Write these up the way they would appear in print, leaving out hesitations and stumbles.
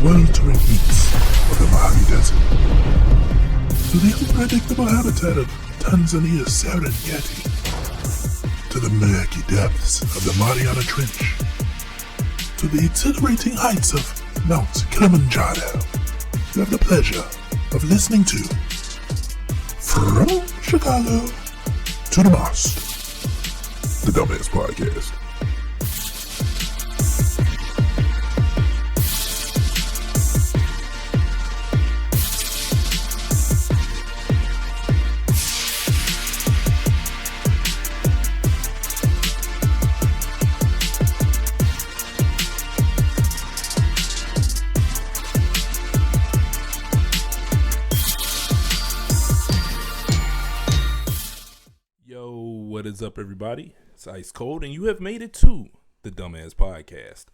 sweltering heats of the Mojave Desert, to the unpredictable habitat of Tanzania's Serengeti, to the murky depths of the Mariana Trench, to the exhilarating heights of Mount Kilimanjaro, you have the pleasure of listening to From Chicago to Dummast, the Dummast Podcast. What is up, everybody? It's Ice Cold, and you have made it to the Dummast Podcast.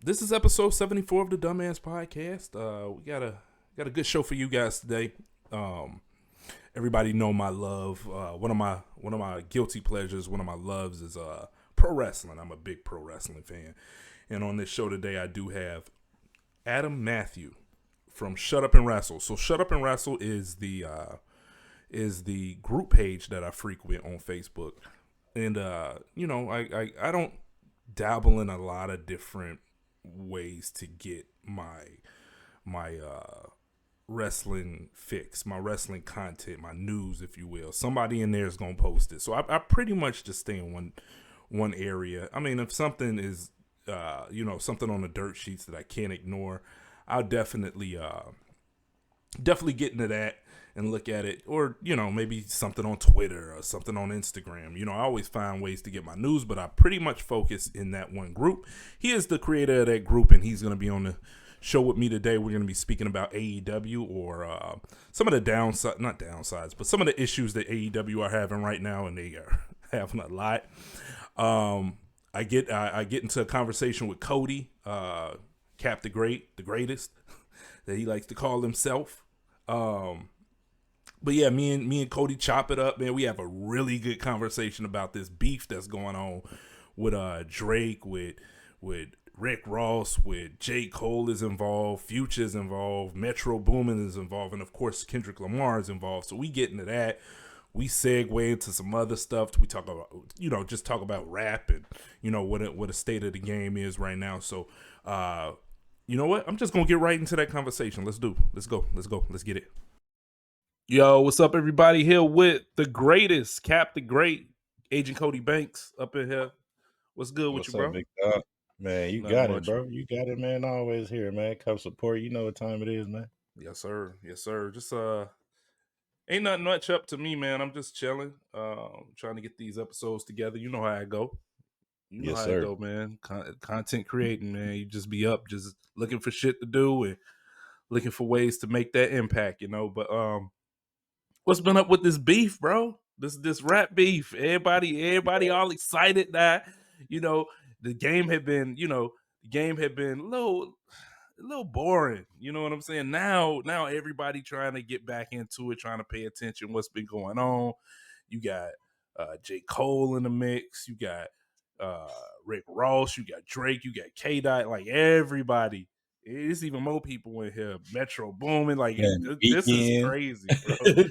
This is episode 74 of the Dummast Podcast. We got a good show for you guys today. Everybody know my love. One of my guilty pleasures, one of my loves is pro wrestling. I'm a big pro wrestling fan, and on this show today, I do have Adam Matthew from Shut Up and Wrestle. So Shut Up and Wrestle is the group page that I frequent on Facebook. And, I don't dabble in a lot of different ways to get my wrestling fix, my wrestling content, my news, if you will. Somebody in there is going to post it. So I pretty much just stay in one area. I mean, if something is, something on the dirt sheets that I can't ignore, I'll definitely get into that and look at it, or, maybe something on Twitter or something on Instagram. I always find ways to get my news, but I pretty much focus in that one group. He is the creator of that group, and he's going to be on the show with me today. We're going to be speaking about AEW, or some of the not downsides, but some of the issues that AEW are having right now, and they are having a lot. I get into a conversation with Cody, Cap the greatest, that he likes to call himself. But yeah, me and Cody chop it up, man. We have a really good conversation about this beef that's going on with Drake, with Rick Ross, with J. Cole is involved, Future is involved, Metro Boomin is involved, and of course Kendrick Lamar is involved. So we get into that. We segue into some other stuff. We talk about, just talk about rap and, what a state of the game is right now. So, you know what? I'm just gonna get right into that conversation. Let's go. Let's get it. Yo, what's up, everybody? Here with the greatest, Cap the Great, Agent Cody Banks up in here. What's good with you, bro? Big dog? Man, you got it, bro. You got it, man. Always here, man. Come support. You know what time it is, man. Yes, sir. Just ain't nothing much up to me, man. I'm just chilling, trying to get these episodes together. You know how I go. Yes, I go, man. Content creating, man. You just be up, just looking for shit to do and looking for ways to make that impact, But what's been up with this beef, bro? This rap beef. Everybody all excited that, the game had been a little boring. You know what I'm saying? Now everybody trying to get back into it, trying to pay attention what's been going on. You got J. Cole in the mix, you got Rick Ross, you got Drake, you got K-Dot, like everybody. It's even more people in here. Metro Boomin, like this is crazy, bro.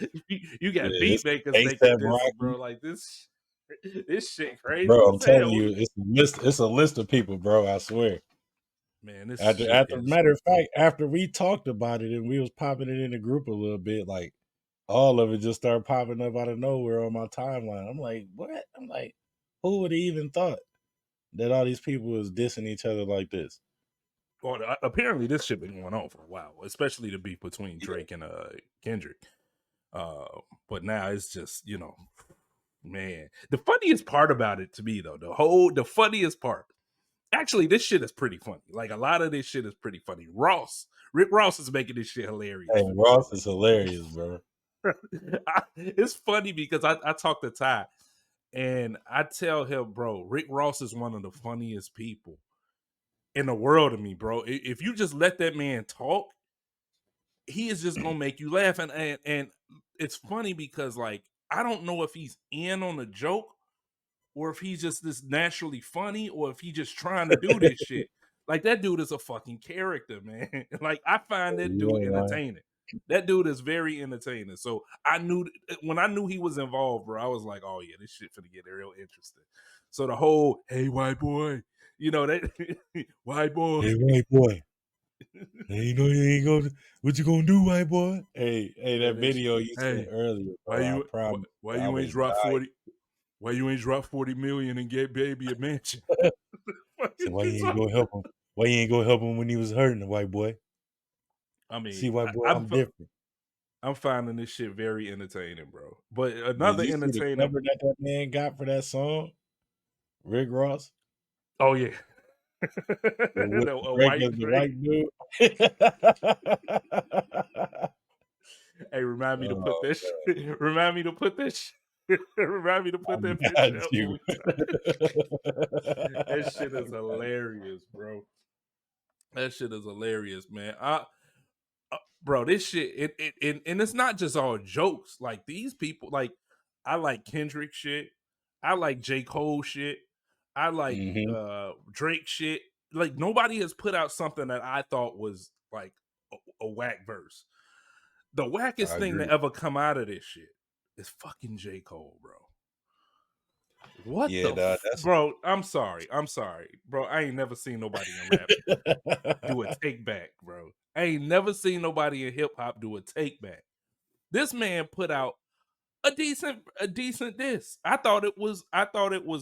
You got beat makers making this, bro. Like this shit crazy, bro. I'm telling you, it's a list of people, bro. I swear, man. This matter of fact, after we talked about it and we was popping it in the group a little bit, like all of it just started popping up out of nowhere on my timeline. I'm like, what? I'm like, who would have even thought that all these people was dissing each other like this? Well, apparently this shit been going on for a while, especially the beef between Drake and Kendrick. But now it's just, man. The funniest part about it to me, though, the funniest part, actually, this shit is pretty funny. Like, a lot of this shit is pretty funny. Rick Ross is making this shit hilarious. Hey, Ross is hilarious, bro. It's funny because I talk to Ty, and I tell him, bro, Rick Ross is one of the funniest people in the world to me, bro. If you just let that man talk, he is just gonna make you laugh. And it's funny because, like, I don't know if he's in on the joke or if he's just this naturally funny or if he's just trying to do this shit. Like that dude is a fucking character, man. Like I find that dude Yeah, man. entertaining. That dude is very entertaining. So I knew when I knew he was involved, bro, I was like, oh yeah, this shit finna get real interesting. So the whole hey white boy, you know that white boy. Hey, white boy. You ain't gonna. What you gonna do, white boy? Hey, Man, that video you sent hey, earlier, why bro. I you promise why you, I you ain't was drop dying. 40? Why you ain't drop 40 million and get baby a mansion? So why you ain't gonna help him? Why you ain't gonna help him when he was hurting, the white boy? I See, mean, white boy, I'm I'm different. I'm finding this shit very entertaining, bro. But Did another you see the entertaining. cover that man got for that song? Rick Ross, Oh yeah, with a regular white the drink. white dude. Hey, remind me to put Oh, that. Remind me to put that. Remind me to put that I got picture up when you. we talk. That shit is hilarious, bro. That shit is hilarious, man. Bro, this shit, and it's not just all jokes. Like these people, like I like Kendrick shit, I like J. Cole shit, I like Hmm. Drake shit. Like nobody has put out something that I thought was like a whack verse. The wackest I thing to agree. ever come out of this shit is fucking J. Cole, bro. What Yeah, the dog, that's bro? I'm sorry, bro. I ain't never seen nobody in rap do a take back, bro. I ain't never seen nobody in hip hop do a take back. This man put out a decent diss. I thought it was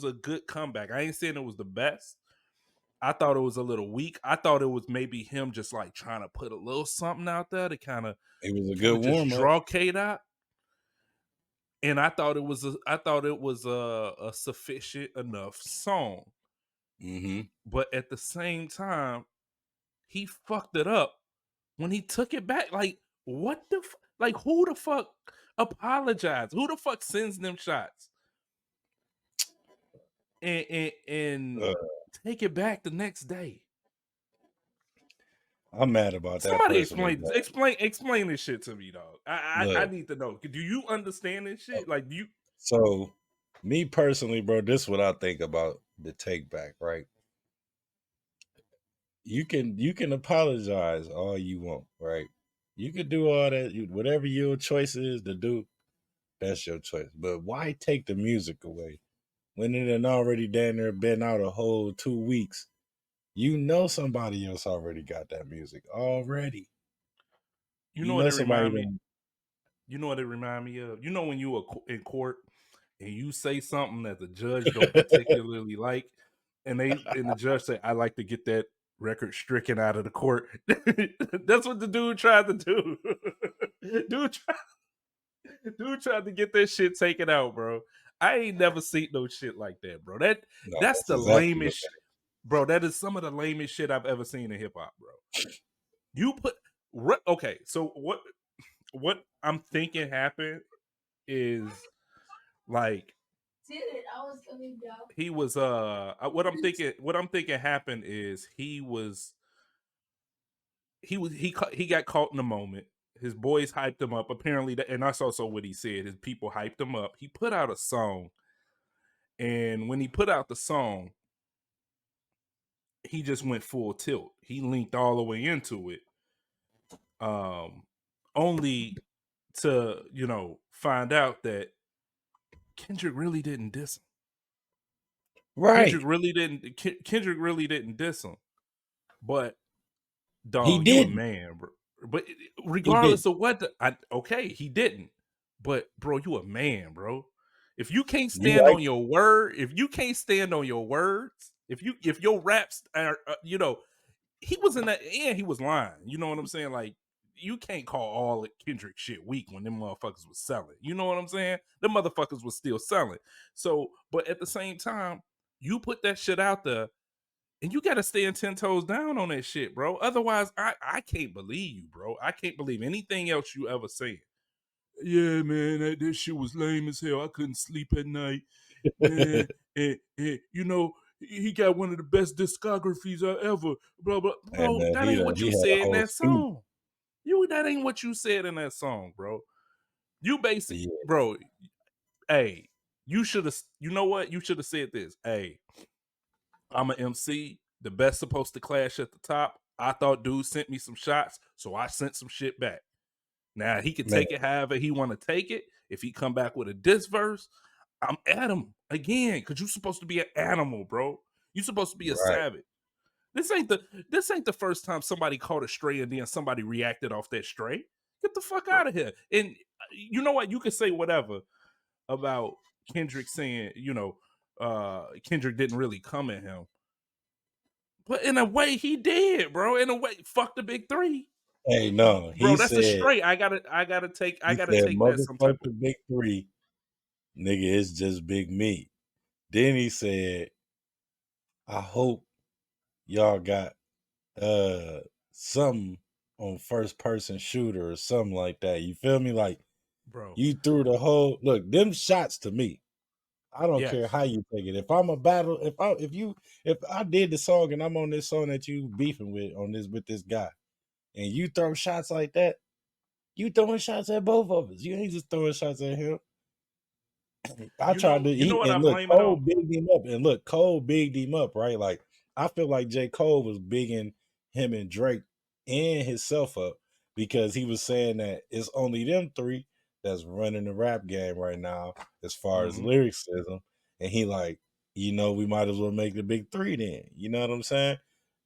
a good comeback. I ain't saying it was the best. I thought it was a little weak. I thought it was maybe him just like trying to put a little something out there to it was a kind good of just warm up. draw Kate out. And I thought it was a sufficient enough song. Hmm. But at the same time, he fucked it up when he took it back. Like, what the like who the fuck apologized? Who the fuck sends them shots and Uh, take it back the next day? I'm mad about that Somebody personally, dog. explain this shit to me, dog. I Look, need to know. Do you understand this shit? Like, do you? so me personally, bro, this is what I think about the take back, right? You can apologize all you want, right? You can do all that, whatever your choice is to do, that's your choice. But why take the music away when it had already damn near been out a whole 2 weeks? You know somebody else already got that music already. You You know what know it somebody remind me? done. You know what it remind me of? You know when you were in court and you say something that the judge don't particularly like, and the judge say, "I like to get that record stricken out of the court." That's what the dude tried to do. dude, tried, dude tried to get that shit taken out, bro. I ain't never seen no shit like that, bro. No, That's that's the exactly what lamest, bro. That is some of the lamest shit I've ever seen in hip hop, bro. You put okay, so what I'm thinking happened is like he was what I'm thinking happened is he got caught in the moment. His boys hyped him up. Apparently, and that's also what he said. His people hyped him up. He put out a song, and when he put out the song, he just went full tilt. He linked all the way into it, um, only to find out that Kendrick really didn't diss him. right. Kendrick really didn't diss him. But He dog, you a didn't. man, bro. But He regardless didn't. of what, okay, he didn't. But bro, you a man, bro. If you can't You stand right. on your word, if you can't stand on your words, if your raps are, he was in that, and he was lying. You know what I'm saying? Like you can't call all Kendrick shit weak when them motherfuckers was selling. You know what I'm saying? Them motherfuckers was still selling. So, but at the same time, you put that shit out there and you got to stand 10 toes down on that shit, bro. Otherwise, I can't believe you, bro. I can't believe anything else you ever said. Yeah, man, that shit was lame as hell. I couldn't sleep at night, man. And he got one of the best discographies I ever. Blah blah, And bro. That he ain't done, what he you had a said in whole that studio. song. That ain't what you said in that song, bro. You basic, Yeah. bro. You should have. You know what? You should have said this. Hey, I'm an MC. The best supposed to clash at the top. I thought dude sent me some shots, so I sent some shit back. Now he can Man, take it however he want to take it. If he come back with a diss verse, I'm at him again because you're supposed to be an animal, bro. You're supposed to be a right. savage. This ain't the first time somebody caught a stray and then somebody reacted off that stray. Get the fuck out of here. And you know what? You can say whatever about Kendrick saying, Kendrick didn't really come at him. But in a way, he did, bro. In a way, fuck the big three. Hey, no, Bro, that's a straight. I gotta take that some type of motherfucker big three, nigga, it's just big me. Then he said, I hope y'all got something on first person shooter or something like that. You feel me? Like bro. you threw the whole look, them shots to me. I don't care Yes. how you take it. If I'm a battle, if I did the song and I'm on this song that you beefing with this guy, and you throw shots like that, you throwing shots at both of us. You ain't just throwing shots at him. I tried to You know what I and look, blame it Cole on? bigged him up. And look, Cole bigged him up, right? Like I feel like J. Cole was bigging him and Drake and himself up because he was saying that it's only them three that's running the rap game right now as far as Mhm. lyricism. And he like, we might as well make the big three then. You know what I'm saying?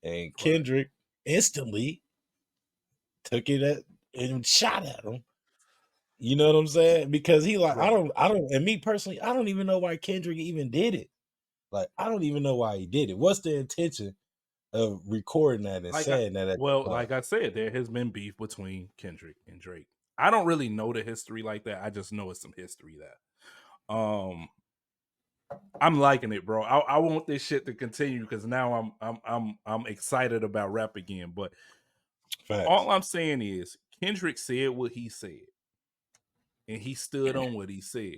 And Right. Kendrick instantly took it at and shot at him. You know what I'm saying? Because he like, Bro. and me personally, I don't even know why Kendrick even did it. Like, I don't even know why he did it. What's the intention of recording that and Like I saying that at the time? like I said, there has been beef between Kendrick and Drake. I don't really know the history like that. I just know it's some history there. I'm liking it, bro. I want this shit to continue because now I'm excited about rap again. But Facts. all I'm saying is Kendrick said what he said, and he stood on what he said.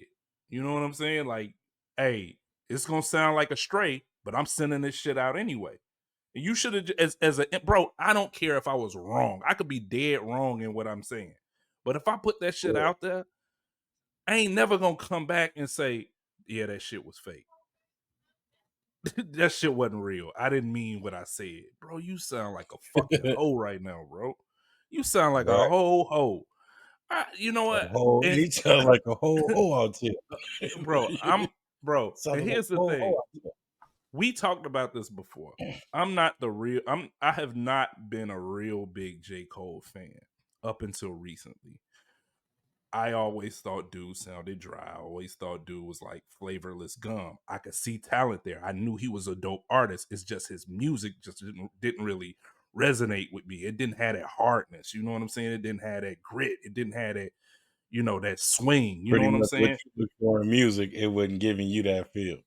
You know what I'm saying? Like, hey, it's gonna sound like a stray, but I'm sending this shit out anyway. And you should have, as a bro. I don't care if I was wrong. I could be dead wrong in what I'm saying, but if I put that shit Yeah. out there, I ain't never gonna come back and say, yeah, that shit was fake. That shit wasn't real. I didn't mean what I said. Bro, you sound like a fucking hoe right now, bro. You sound like a Right. whole hoe. You know A what? whole And, he sound like a whole hoe out here. bro, and Sounded like here's a the whole thing. hoe out We talked about this before. I have not been a real big J. Cole fan up until recently. I always thought dude sounded dry. I always thought dude was like flavorless gum. I could see talent there. I knew he was a dope artist. It's just his music just didn't really resonate with me. It didn't have that hardness. You know what I'm saying? It didn't have that grit. It didn't have that, that swing. You know Pretty what I'm much what saying? you look for in music, it wasn't giving you that feel. So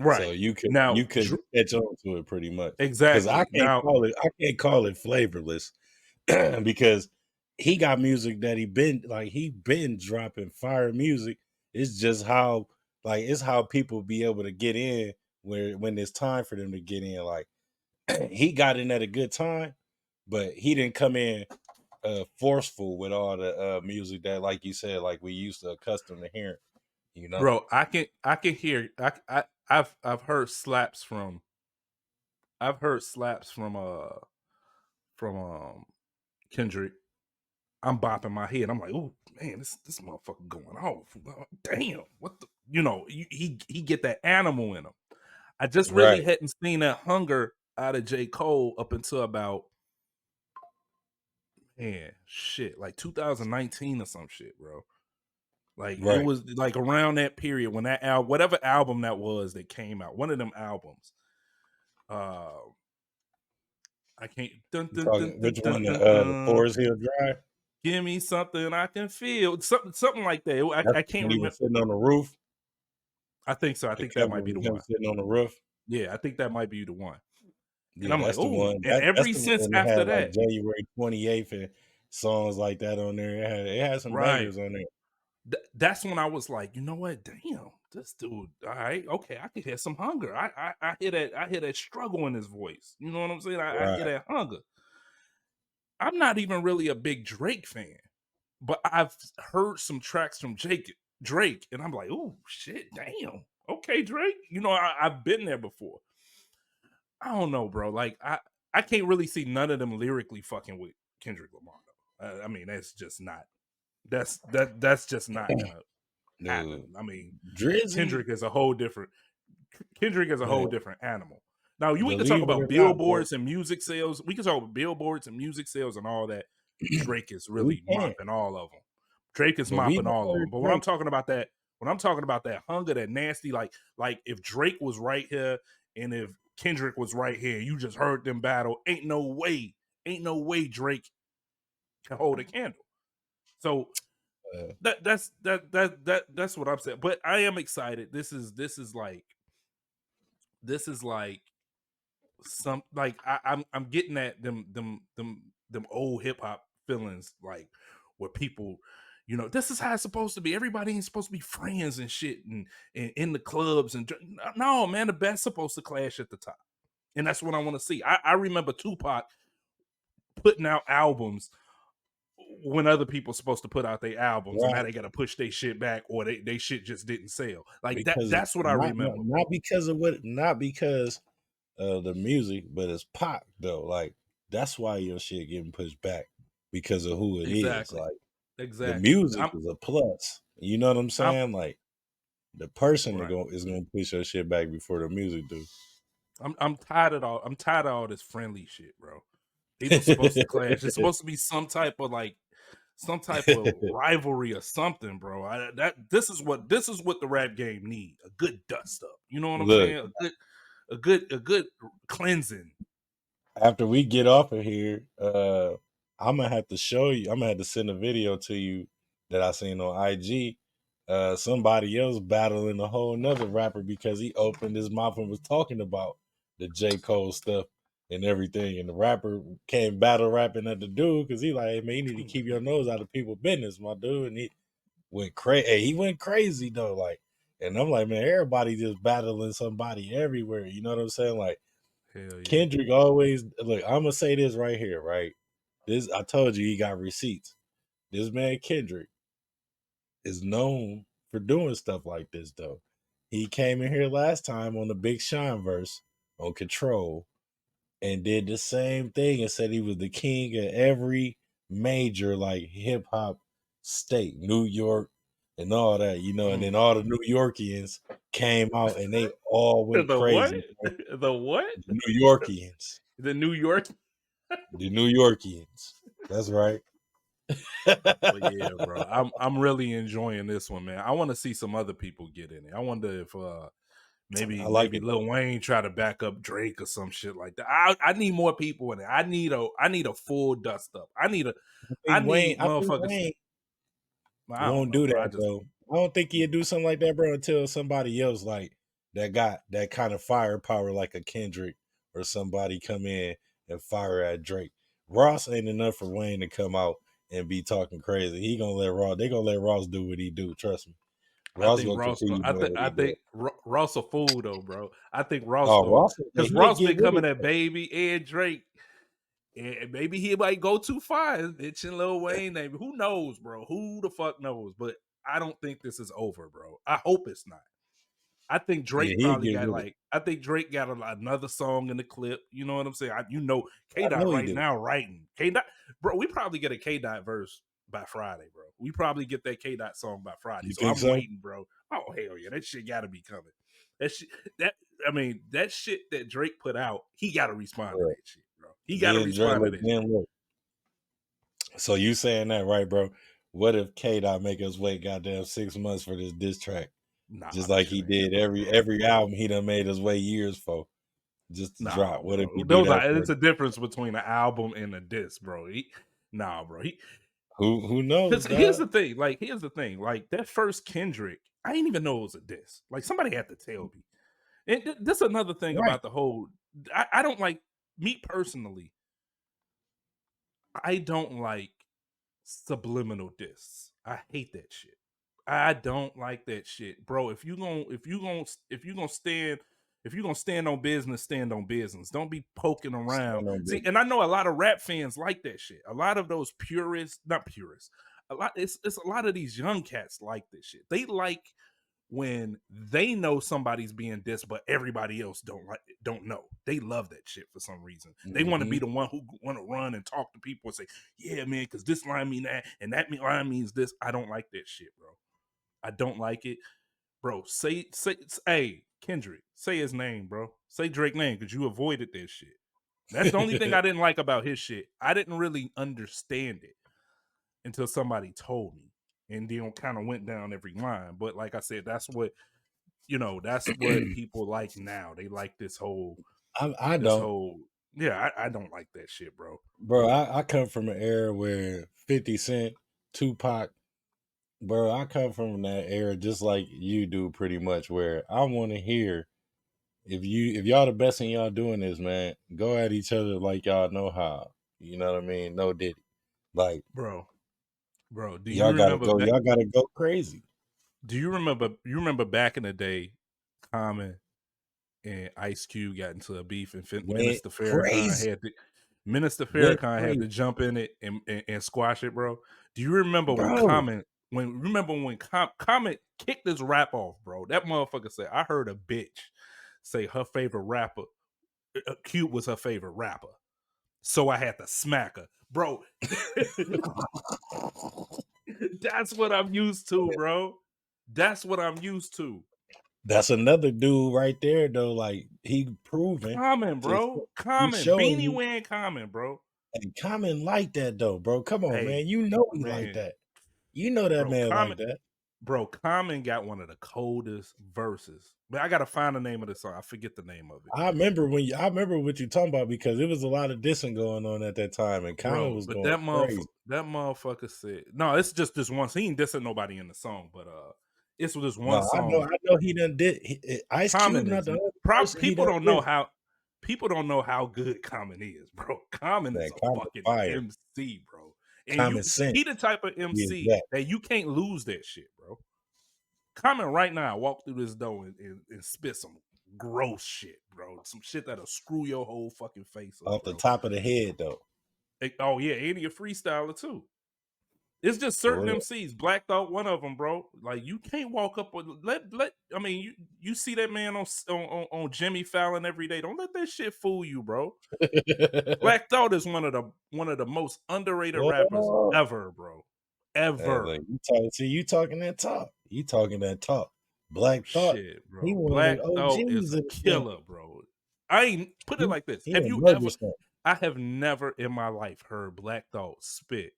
Right. you Now, could catch on to it pretty much. Because exactly. Now, I can't call it flavorless because he got music that he been dropping fire music. It's just how it's how people be able to get in when it's time for them to get in. Like he got in at a good time, but he didn't come in forceful with all the music that, like you said, like we used to accustomed to hearing. You know, bro, I can hear I've heard slaps from from Kendrick. I'm bopping my head. I'm like, oh man, this motherfucker going off. Damn, what the he get that animal in him. I just really right, hadn't seen that hunger out of J. Cole up until about like 2019 or some shit, bro. Like it right. was like around that period when that album, whatever album that was that came out, one of them albums. Uh, I can't. Dun, You dun, dun, talking dun, which dun, one? dun, The dun. Forest Hill Drive. Give me something I can feel. Something like that. That's I can't when he remember. was sitting on the roof. I think so. I The think that cover might be the with him one. sitting on the roof. Yeah, I think that might be the one. And Yeah, I'm like, that's the oh, one. and That's every the since one that after had like that, January 28th and songs like that on there. It had some right? bangers on there. That's when I was like, you know what? Damn, this dude. All right, okay, I could hear some hunger. I hear that. I hear that struggle in his voice. You know what I'm saying? I hear Right, that hunger. I'm not even really a big Drake fan, but I've heard some tracks from Drake, and I'm like, oh shit, damn. Okay, Drake. I've been there before. I don't know, bro. Like I can't really see none of them lyrically fucking with Kendrick Lamar. Though. I mean, that's just not. That's just not gonna Dude, happen. I mean, Drizzy, Kendrick is a whole different. Kendrick is a whole man, different animal. Now, we can talk believe it about or not, bro, billboards and music sales. We can talk about billboards and music sales and all that. Drake is we really can, mopping all of them. Drake is but we mopping never all of them. heard But Drake. when I'm talking about that hunger, that nasty, like if Drake was right here and if Kendrick was right here, you just heard them battle. Ain't no way Drake can hold a candle. So Uh, that's what I'm saying. But I am excited. This is like some like I'm getting at them old hip hop feelings, like where people, this is how it's supposed to be. Everybody ain't supposed to be friends and shit and in the clubs and no, man, the best supposed to clash at the top. And that's what I want to see. I remember Tupac putting out albums when other people supposed to put out their albums, and now right, they got to push their shit back, or they shit just didn't sell. Like that. because That's what I remember, not bro. because of what, not because of the music, but it's Pac though. Like that's why your shit getting pushed back because of who it is. Exactly. Like the Exactly. music is a plus. You know what I'm I'm saying? Like the person right. is gonna push your shit back before the music do. I'm tired of all this friendly shit, bro. People supposed to clash. It's supposed to be some type of rivalry or something, bro. This is what the rap game need. A good dust up. You know what I'm Look, saying? A good cleansing. after we get off of here, I'm gonna have to show you. I'm gonna have to send a video to you that I seen on IG. Somebody else battling a whole nother rapper because he opened his mouth and was talking about the J. Cole stuff and everything, and the rapper came battle rapping at the dude because he like, hey, man, you need to keep your nose out of people's business, my dude. And he went crazy. Hey, he went crazy though, like. And I'm like, man, everybody just battling somebody everywhere. You know what I'm saying? Like Hell yeah. Kendrick always look. I'm gonna say this right here, right? This I told you he got receipts. This man Kendrick is known for doing stuff like this, though. He came in here last time on the Big Sean verse on Control and did the same thing and said he was the king of every major like hip hop state, New York and all that, you know. And then all the New Yorkians came out and they all went The what? crazy. Bro. The what? The New Yorkians. The New York. The New Yorkians. That's right. But yeah, bro, I'm really enjoying this one, man. I want to see some other people get in it. I wonder if I maybe like it Lil though. Wayne try to back up Drake or some shit like that. I need more people in it. I need a full dust up. I need I think motherfuckers. Wayne I don't won't know, do bro. that, bro. I don't think he'd do something like that, bro, until somebody else like that got that kind of firepower, like a Kendrick or somebody come in and fire at Drake. Ross ain't enough for Wayne to come out and be talking crazy. He gonna let Ross. They gonna let Ross do what he do. Trust me. I Ross think gonna continue doing what I he doing. think Ross a fool though, bro. I think Ross Oh, go Ross, because he'll Ross get been with it. coming at Baby and Drake. And maybe he might go too far, bitching Lil Wayne. Maybe who knows, bro? Who the fuck knows? But I don't think this is over, bro. I hope it's not. I think Yeah, Drake he'll probably get got with it. another song in the clip. You know what I'm saying? K I Dot know he right do. now writing K Dot, bro. We probably get a K Dot verse by Friday, bro. We probably get that K Dot song by Friday. You So think I'm so? waiting, bro. Oh hell yeah, that shit got to be coming. That shit, that I mean, that shit that Drake put out, he got to respond to Yeah. that shit, bro. He got to respond to that shit. Look. So you saying that right, bro? What if K Dot make us wait goddamn 6 months for this diss track? Nah, Just that like shit he ain't did happening, bro. every album he done made us wait years for just to Nah, drop. What if bro. he do that for It's a difference between an album and a disc, bro. Nah, bro. who knows, Because dog? here's the thing. Like that first Kendrick, I didn't even know it was a diss. Like somebody had to tell me. And this is another thing Right. about the whole. I don't like me personally. I don't like subliminal diss. I hate that shit. I don't like that shit, bro. If you gonna stand on business, stand on business. Don't be poking around. Stand on See, business. and I know a lot of rap fans like that shit. A lot of those purists, not purists. It's a lot of these young cats like this shit. They like when they know somebody's being dissed, but everybody else don't know. They love that shit for some reason. They want to be the one who want to run and talk to people and say, "Yeah, man, because this line mean that, and that line means this." I don't like that shit, bro. I don't like it, bro. Say, hey, Kendrick, say his name, bro. Say Drake's name because you avoided this shit. That's the only thing I didn't like about his shit. I didn't really understand it until somebody told me, and then kind of went down every line. But like I said, that's what people like now. They like this whole, I don't, yeah. I don't like that shit, bro. bro. I come from an era where 50 Cent, Tupac, bro. I come from that era just like you do, pretty much. Where I want to hear if y'all the best and y'all doing this, man, go at each other like y'all know how. You know what I mean? No Diddy, like bro. Do you y'all gotta remember? go. Y'all gotta go crazy. Do you remember? You remember back in the day, Common and Ice Cube got into a beef, and Minister Farrakhan had to jump in it and squash it, bro. Do you remember when Common Common kicked this rap off, bro? That motherfucker said, "I heard a bitch say her favorite rapper, Cube was her favorite rapper, so I had to smack her, bro." That's what I'm used to, bro. That's what I'm used to. That's another dude right there, though. Like he proven Common, bro. Common. Beanie wearing Common, bro. And Common like that though, bro. Come on, Hey, man. You know he like that. You know that man like that. Bro, Common got one of the coldest verses. But I gotta find the name of the song. I forget the name of it. I remember what you're talking about because there was a lot of dissing going on at that time, and Common was going crazy. That motherfucker said, no, it's just this one. He ain't dissing nobody in the song, but it's this one song. I know he done did. Ice Cube, not the only person people don't know how. People don't know how good Common is, bro. Common is a fucking MC, bro. And he the type of MC that you can't lose that shit, bro. Common right now, walk through this door and spit some gross shit, bro. Some shit that'll screw your whole fucking face up, off the top of the head, though. Oh yeah, and he a freestyler too. It's just certain MCs. Black Thought, one of them, bro. Like you can't walk up with I mean, you see that man on Jimmy Fallon every day. Don't let that shit fool you, bro. Black Thought is one of the most underrated rappers ever, bro. Ever. Like, you talking that talk. You talking that talk. Black Thought, shit, bro. Black Thought is a killer, bro. I ain't put it like this. I have never in my life heard Black Thought spit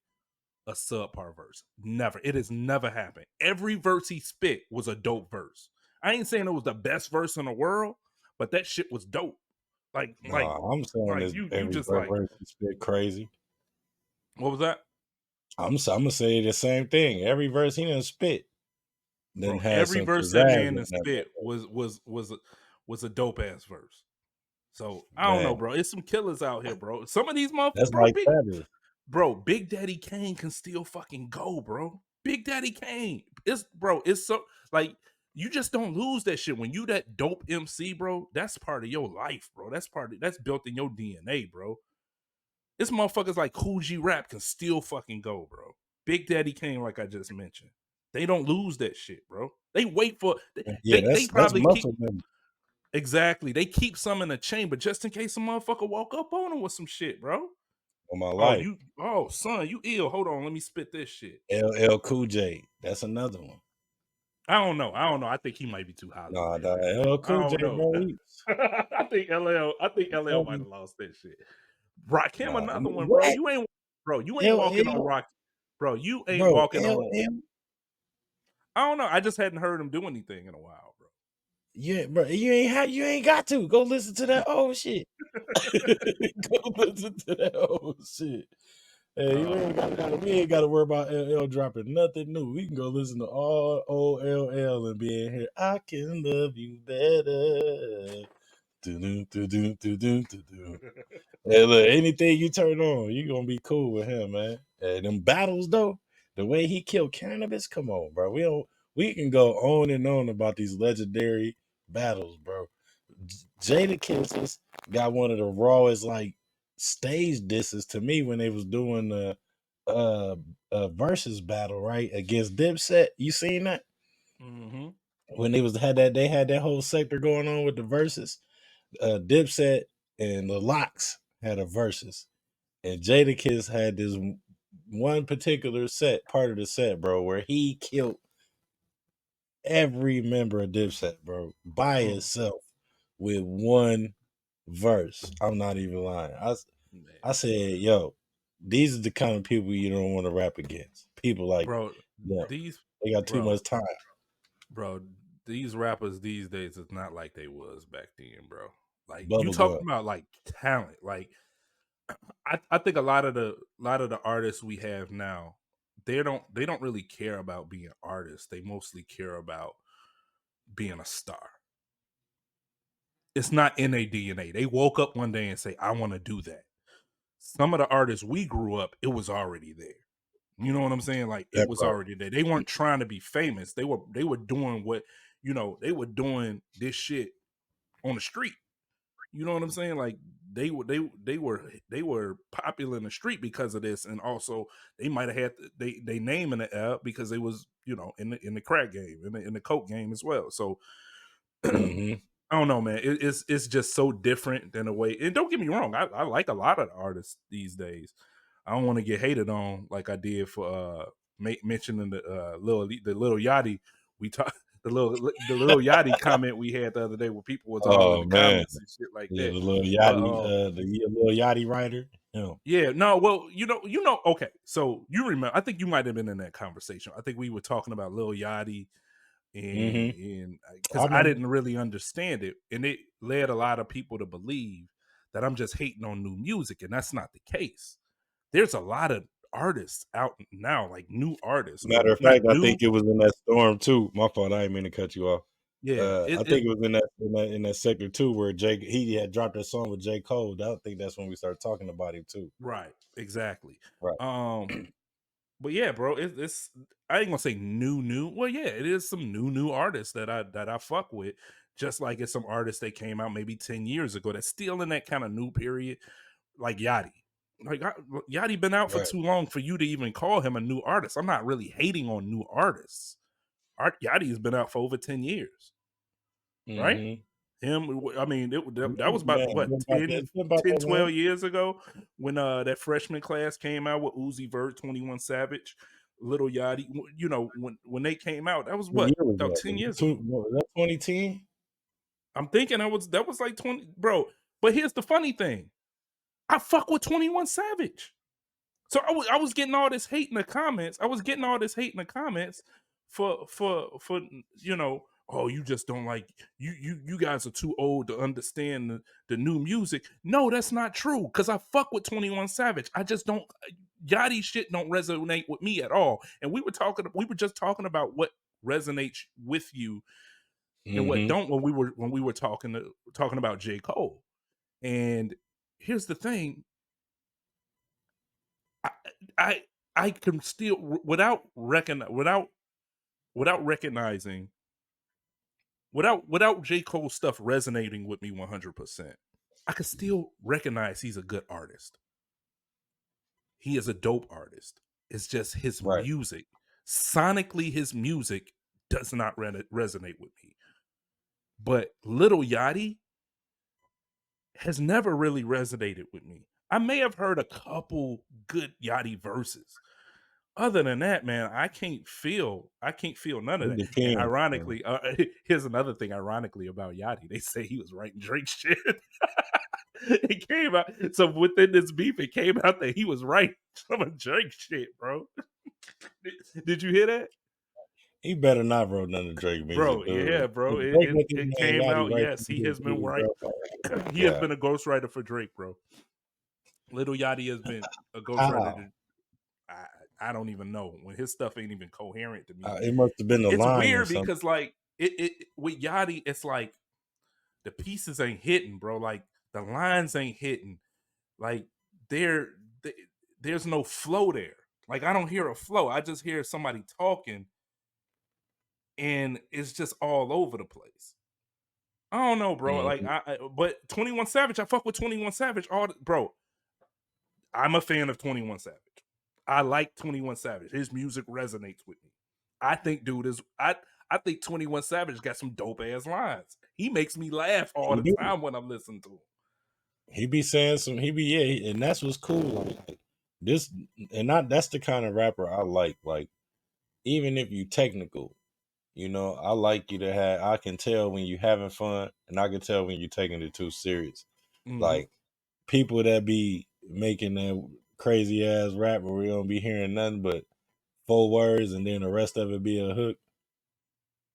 a subpar verse. Never. It has never happened. Every verse he spit was a dope verse. I ain't saying it was the best verse in the world, but that shit was dope. I'm saying like you just like verse he spit crazy. What was that? I'm gonna say the same thing. Every verse he done spit. Bro, every verse that man done spit was a dope ass verse. So I don't know, bro. It's some killers out here, bro. Some of these motherfuckers. Bro, Big Daddy Kane can still fucking go, bro. Big Daddy Kane. It's so like you just don't lose that shit. When you that dope MC, bro, that's part of your life, bro. That's built in your DNA, bro. This motherfuckers like Kool G Rap can still fucking go, bro. Big Daddy Kane, like I just mentioned. They don't lose that shit, bro. They wait for they probably keep exactly. They keep some in the chamber just in case a motherfucker walk up on them with some shit, bro. On my life. Son, you ill. Hold on, let me spit this shit. LL Cool J. That's another one. I don't know. I think he might be too high. Nah, LL Cool J, bro. I think LL might have lost that shit. Rakim, another one, bro. You ain't walking on Rock. Bro, you ain't walking on. I don't know. I just hadn't heard him do anything in a while, bro. Yeah, bro. You ain't got to go listen to that old shit. Go listen to that old shit. Hey, we ain't got to worry about LL dropping nothing new. We can go listen to all old LL and be in here. I can love you better. Hey, look, anything you turn on, you gonna be cool with him, man. And them battles though, the way he killed Cannabis, come on, bro. We can go on and on about these legendary battles, bro. Jada Kisses got one of the rawest like stage disses to me when they was doing the versus battle, right, against Dipset. You seen that? Mm-hmm. when they had that whole sector going on with the verses. Dipset and the Locks had a verses, and Jadakiss had this one particular part of the set, bro, where he killed every member of Dipset, bro, by itself with one verse. I'm not even lying. I said, yo, these are the kind of people you don't want to rap against. People like bro. them. These They got too much time. bro. These rappers these days is not like they was back then, bro. Like you Bubblegum. talking about like talent. Like I think a lot of the artists we have now, they don't really care about being artists. They mostly care about being a star. It's not in their DNA. They woke up one day and say, I want to do that. Some of the artists we grew up, it was already there. You know what I'm saying? Like it That was part. already there. They weren't trying to be famous. They were doing what, they were doing this shit on the street. You know what I'm saying? Like they were popular in the street because of this, and also they might have had they name in the app because they was in the crack game, in the coke game as well. So Mm-hmm. I don't know, man. It's just so different than a way. And don't get me wrong, I like a lot of the artists these days. I don't want to get hated on like I did for mentioning the little Yachty. We talked the little Yachty comment we had the other day where people was all in Oh the man. comments and shit like Yeah, that. the little But Yachty, the little Yachty writer. yeah, no, well, okay. So you remember? I think you might have been in that conversation. I think we were talking about Lil Yachty Mm-hmm. and I because I remember. didn't really understand it, and it led a lot of people to believe that I'm just hating on new music, and that's not the case. There's a lot of artists out now, like new artists, or Matter of not fact, I new. think it was in that storm too. My fault. I didn't mean to cut you off. Yeah, I think it was in that sector too, where he had dropped that song with J. Cole. I think that's when we started talking about him too. right, exactly. Right. But yeah, bro, it's I ain't gonna say new. Well, yeah, it is some new artists that I fuck with. Just like it's some artists that came out maybe 10 years ago that's still in that kind of new period, like Yachty. Like Yachty been out for Right. too long for you to even call him a new artist. I'm not really hating on new artists. Yachty has been out for over 10 years, right? Mm-hmm. I mean, that was about Man, what it's been about 10, that long. 12 years ago when that freshman class came out with Uzi Vert, 21 Savage, Little Yachty. When they came out, that was What what year was about that? 10 years ago. Was that 2010? I'm thinking that was like 20, bro. But here's the funny thing: I fuck with 21 Savage. So I was getting all this hate in the comments. I was getting all this hate in the comments for oh, you just don't like you guys are too old to understand the new music. No, that's not true. Cause I fuck with 21 Savage. I just don't Yachty shit don't resonate with me at all. And we were just talking about what resonates with you and what Mm-hmm. don't when we were talking about J. Cole. And here's the thing, I I I can still without recognizing without J. Cole stuff resonating with me 100%. I can still recognize he's a good artist. He is a dope artist. It's just his Right. music, sonically, his music does not resonate with me. But Little Yachty has never really resonated with me. I may have heard a couple good Yachty verses. Other than that, man, I can't feel none of It that. And depends. ironically, here's another thing. Ironically about Yachty, they say he was writing Drake shit. It came out so within this beef, it came out that he was writing some of Drake shit, bro. Did you hear that, He better not wrote none of Drake bro? music, dude. Yeah, bro. If It Drake it, let this it man came Yachty out. write Yes, some he good has been music, right. bro. Oh my He has God. been a ghostwriter for Drake, bro. Little Yachty has been a ghostwriter. How? I don't even know when his stuff ain't even coherent to me. It must have been a It's line or weird something. because like it with Yachty, it's like the pieces ain't hitting, bro. Like the lines ain't hitting. Like there, there's no flow there. Like I don't hear a flow. I just hear somebody talking, and it's just all over the place. I don't know, bro. Like Mm-hmm. but 21 Savage, I fuck with 21 Savage. Bro, I'm a fan of 21 Savage. I like 21 Savage. His music resonates with me. I think, dude, I think 21 Savage got some dope ass lines. He makes me laugh all He the do. time when I'm listening to him. He be saying some. He be and that's what's cool. Like this, and that's the kind of rapper I like. Like even if you technical, I like you to have. I can tell when you having fun, and I can tell when you taking it too serious. Mm-hmm. Like people that be making that crazy ass rap where we don't be hearing nothing but 4 words, and then the rest of it be a hook.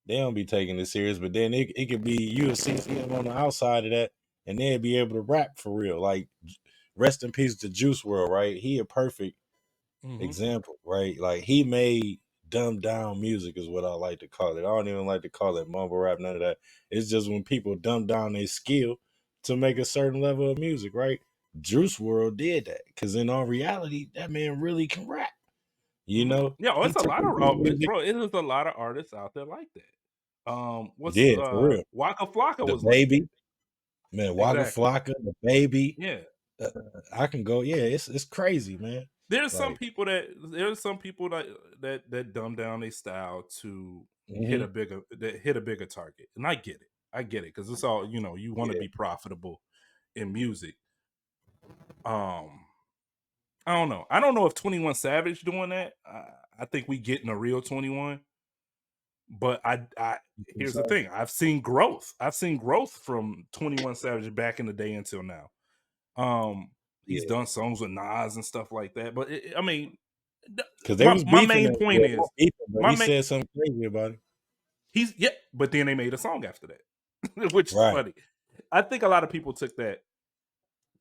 They don't be taking it serious, but then it could be you'll see them on the outside of that, and they'll be able to rap for real. Like rest in peace to Juice World, right? He a perfect Mm-hmm. example, right? Like he made dumbed down music is what I like to call it. I don't even like to call it mumble rap, none of that. It's just when people dumb down their skill to make a certain level of music, right? Juice World did that because in all reality, that man really can rap. Mm-hmm. Yeah, He it's a took lot his of music, bro. It is a lot of artists out there like that. What's yeah, for real. Waka Flocka The was like that. baby, man, Waka Exactly. Flocka, the baby. Yeah. Uh, I can go, yeah, it's crazy, man. There's some Like, people that dumb down their style to hmm hit a bigger target, and I get it. I get it because it's all you want to yeah, be profitable in music. Um, I don't know. I don't know if 21 Savage doing that. I think we getting a real 21. But I here's the so, thing. I've seen growth. I've seen growth from 21 Savage back in the day until now. He's yeah, done songs with Nas and stuff like that. But I mean, because they my was my beefing main it, point well, not is beefing, but my he main said something crazy about it. he's yeah. But then they made a song after that, which is Right. funny. I think a lot of people took that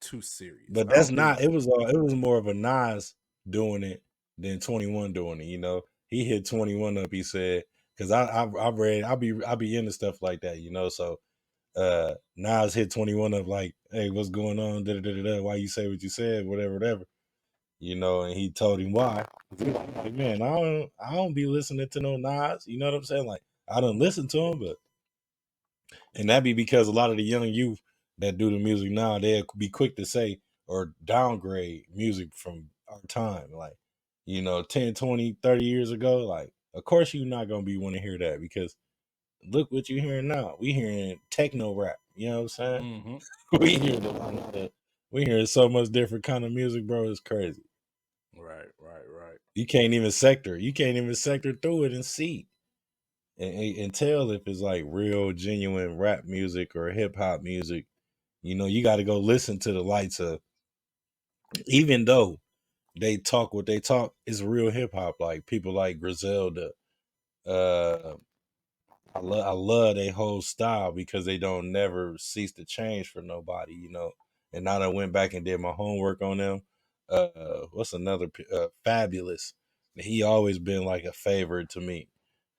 too serious. But I that's don't think. not. It was more of a Nas doing it than 21 doing it. He hit 21 up. He said because I read I be into stuff like that. So Nas hit 21 up like, hey, what's going on? Da, da, da, da, da. Why you say what you said? Whatever, whatever. And he told him why. Like, man, I don't be listening to no Nas. You know what I'm saying? Like I don't listen to him, but and that be because a lot of the young youth that do the music now, they'll be quick to say or downgrade music from our time. Like, 10, 20, 30 years ago, like, of course you're not gonna be want to hear that because look what you're hearing now. We hearing techno rap, you know what I'm saying? Hmm. we hearing a lot of we hearing so much different kind of music, bro. It's crazy. Right, right, right. You can't even sector through it and see and tell if it's like real genuine rap music or hip hop music. You got to go listen to the lights of, even though they talk what they talk, it's real hip hop. Like people like Griselda. Uh, I love their whole style because they don't never cease to change for nobody. And now I went back and did my homework on them. What's another Fabulous? He always been like a favorite to me.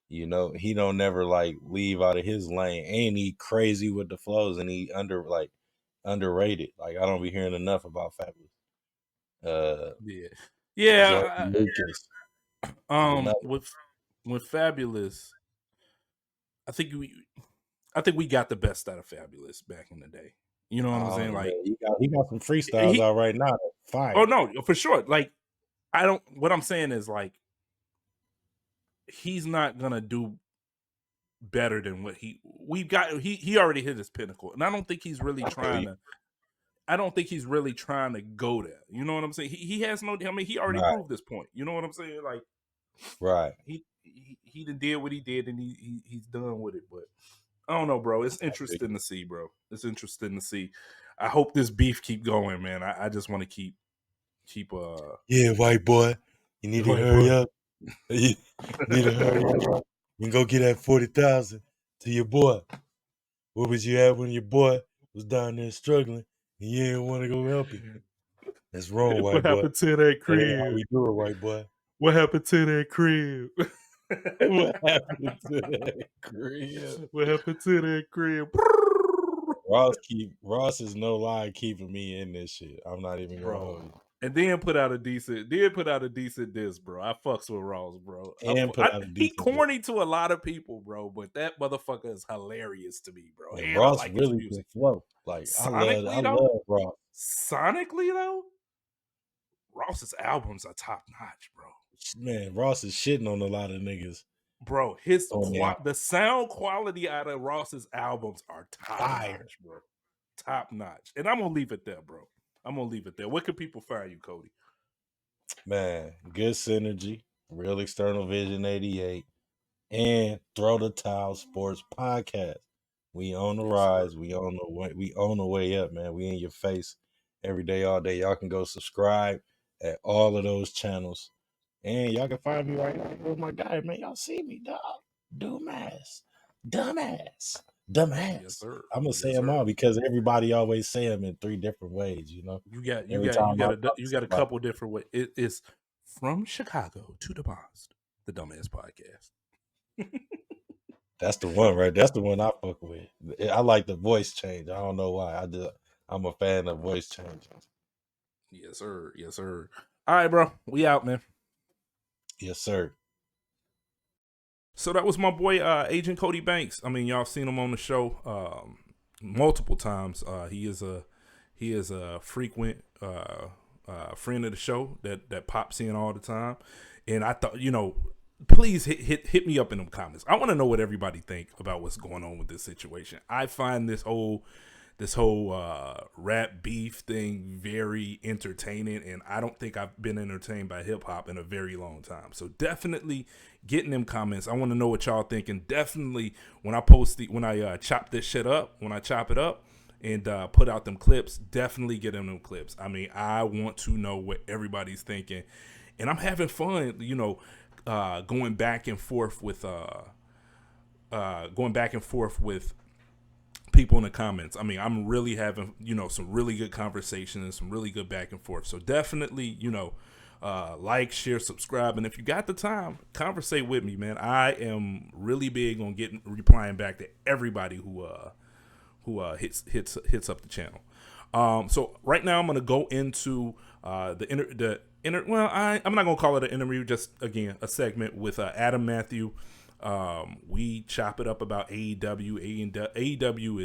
He don't never like leave out of his lane, and he crazy with the flows, and he underrated. Like I don't be hearing enough about Fabulous. Uh, Yeah, Joe yeah. Lucas is another. With Fabulous, I think we got the best out of Fabulous back in the day. You know what I'm I saying? don't know, Like man. He got some freestyles he out right now. That's oh fire. no, for sure. Like I don't what I'm saying is like he's not gonna do better than what we've got. He already hit his pinnacle. And I feel you. I don't think he's really trying to go there. You know what I'm saying? He has no I mean he already Right, proved this point. You know what I'm saying? Like right. he did what he did and he's done with it. But I don't know, bro. It's I feel interesting you. to see, bro. It's interesting to see. I hope this beef keep going, man. I just want to keep Yeah, white boy, you need to like hurry boy. up. You need to hurry up and go get that 40,000 to your boy. What was you at when your boy was down there struggling and you didn't want to go help him? That's wrong, What white boy. happened to that That ain't how crib? we do it, white boy. What happened to that crib? What happened to that crib? What happened to that crib? Ross is no lie keeping me in this shit. I'm not even gonna Bro. hold you. And then put out a decent disc, bro. I fucks with Ross, bro. And put out a He decent corny to a lot of people, bro, but that motherfucker is hilarious to me, bro. and And I Ross like his really can music. flow. Like I Sonically though, love Ross. sonically though, Ross's albums are top notch, bro. Man, Ross is shitting on a lot of niggas bro, the sound quality out of Ross's albums are top notch, bro. Top notch. And I'm gonna leave it there, bro. I'm gonna leave it there. Where can people find you, Cody? Man, good synergy, Real External Vision 88, and Throw the Towel Sports Podcast. We on the rise. We on the way up, man. We in your face every day, all day. Y'all can go subscribe at all of those channels. And y'all can find me right now with my guy, man. Y'all see me, dog. Dummast. Dumbass. Dumbass. Yes, sir. I'm gonna say them all because everybody always say them in 3 different ways, you know. You got a couple different ways. It's from Chicago to Dummast, the Dummast Podcast. That's the one, right? That's the one I fuck with. I like the voice change. I don't know why. I'm a fan of voice changes. Yes, sir. Yes, sir. All right, bro. We out, man. Yes, sir. So that was my boy, Agent Cody Banks. I mean, y'all seen him on the show multiple times. He is a frequent friend of the show that pops in all the time. And I thought, please hit me up in them comments. I want to know what everybody think about what's going on with this situation. I find this whole rap beef thing very entertaining, and I don't think I've been entertained by hip hop in a very long time. So definitely get in them comments. I want to know what y'all think, and definitely when I chop this shit up, when I chop it up and put out them clips, definitely get in them clips. I mean, I want to know what everybody's thinking, and I'm having fun, going back and forth with people in the comments. I mean, I'm really having, some really good conversation and some really good back and forth. So definitely, like, share, subscribe. And if you got the time, conversate with me, man. I am really big on replying back to everybody who hits up the channel. So right now I'm going to go into I'm not going to call it an interview, just again, a segment with Adam Matthew. We chop it up about AEW. AEW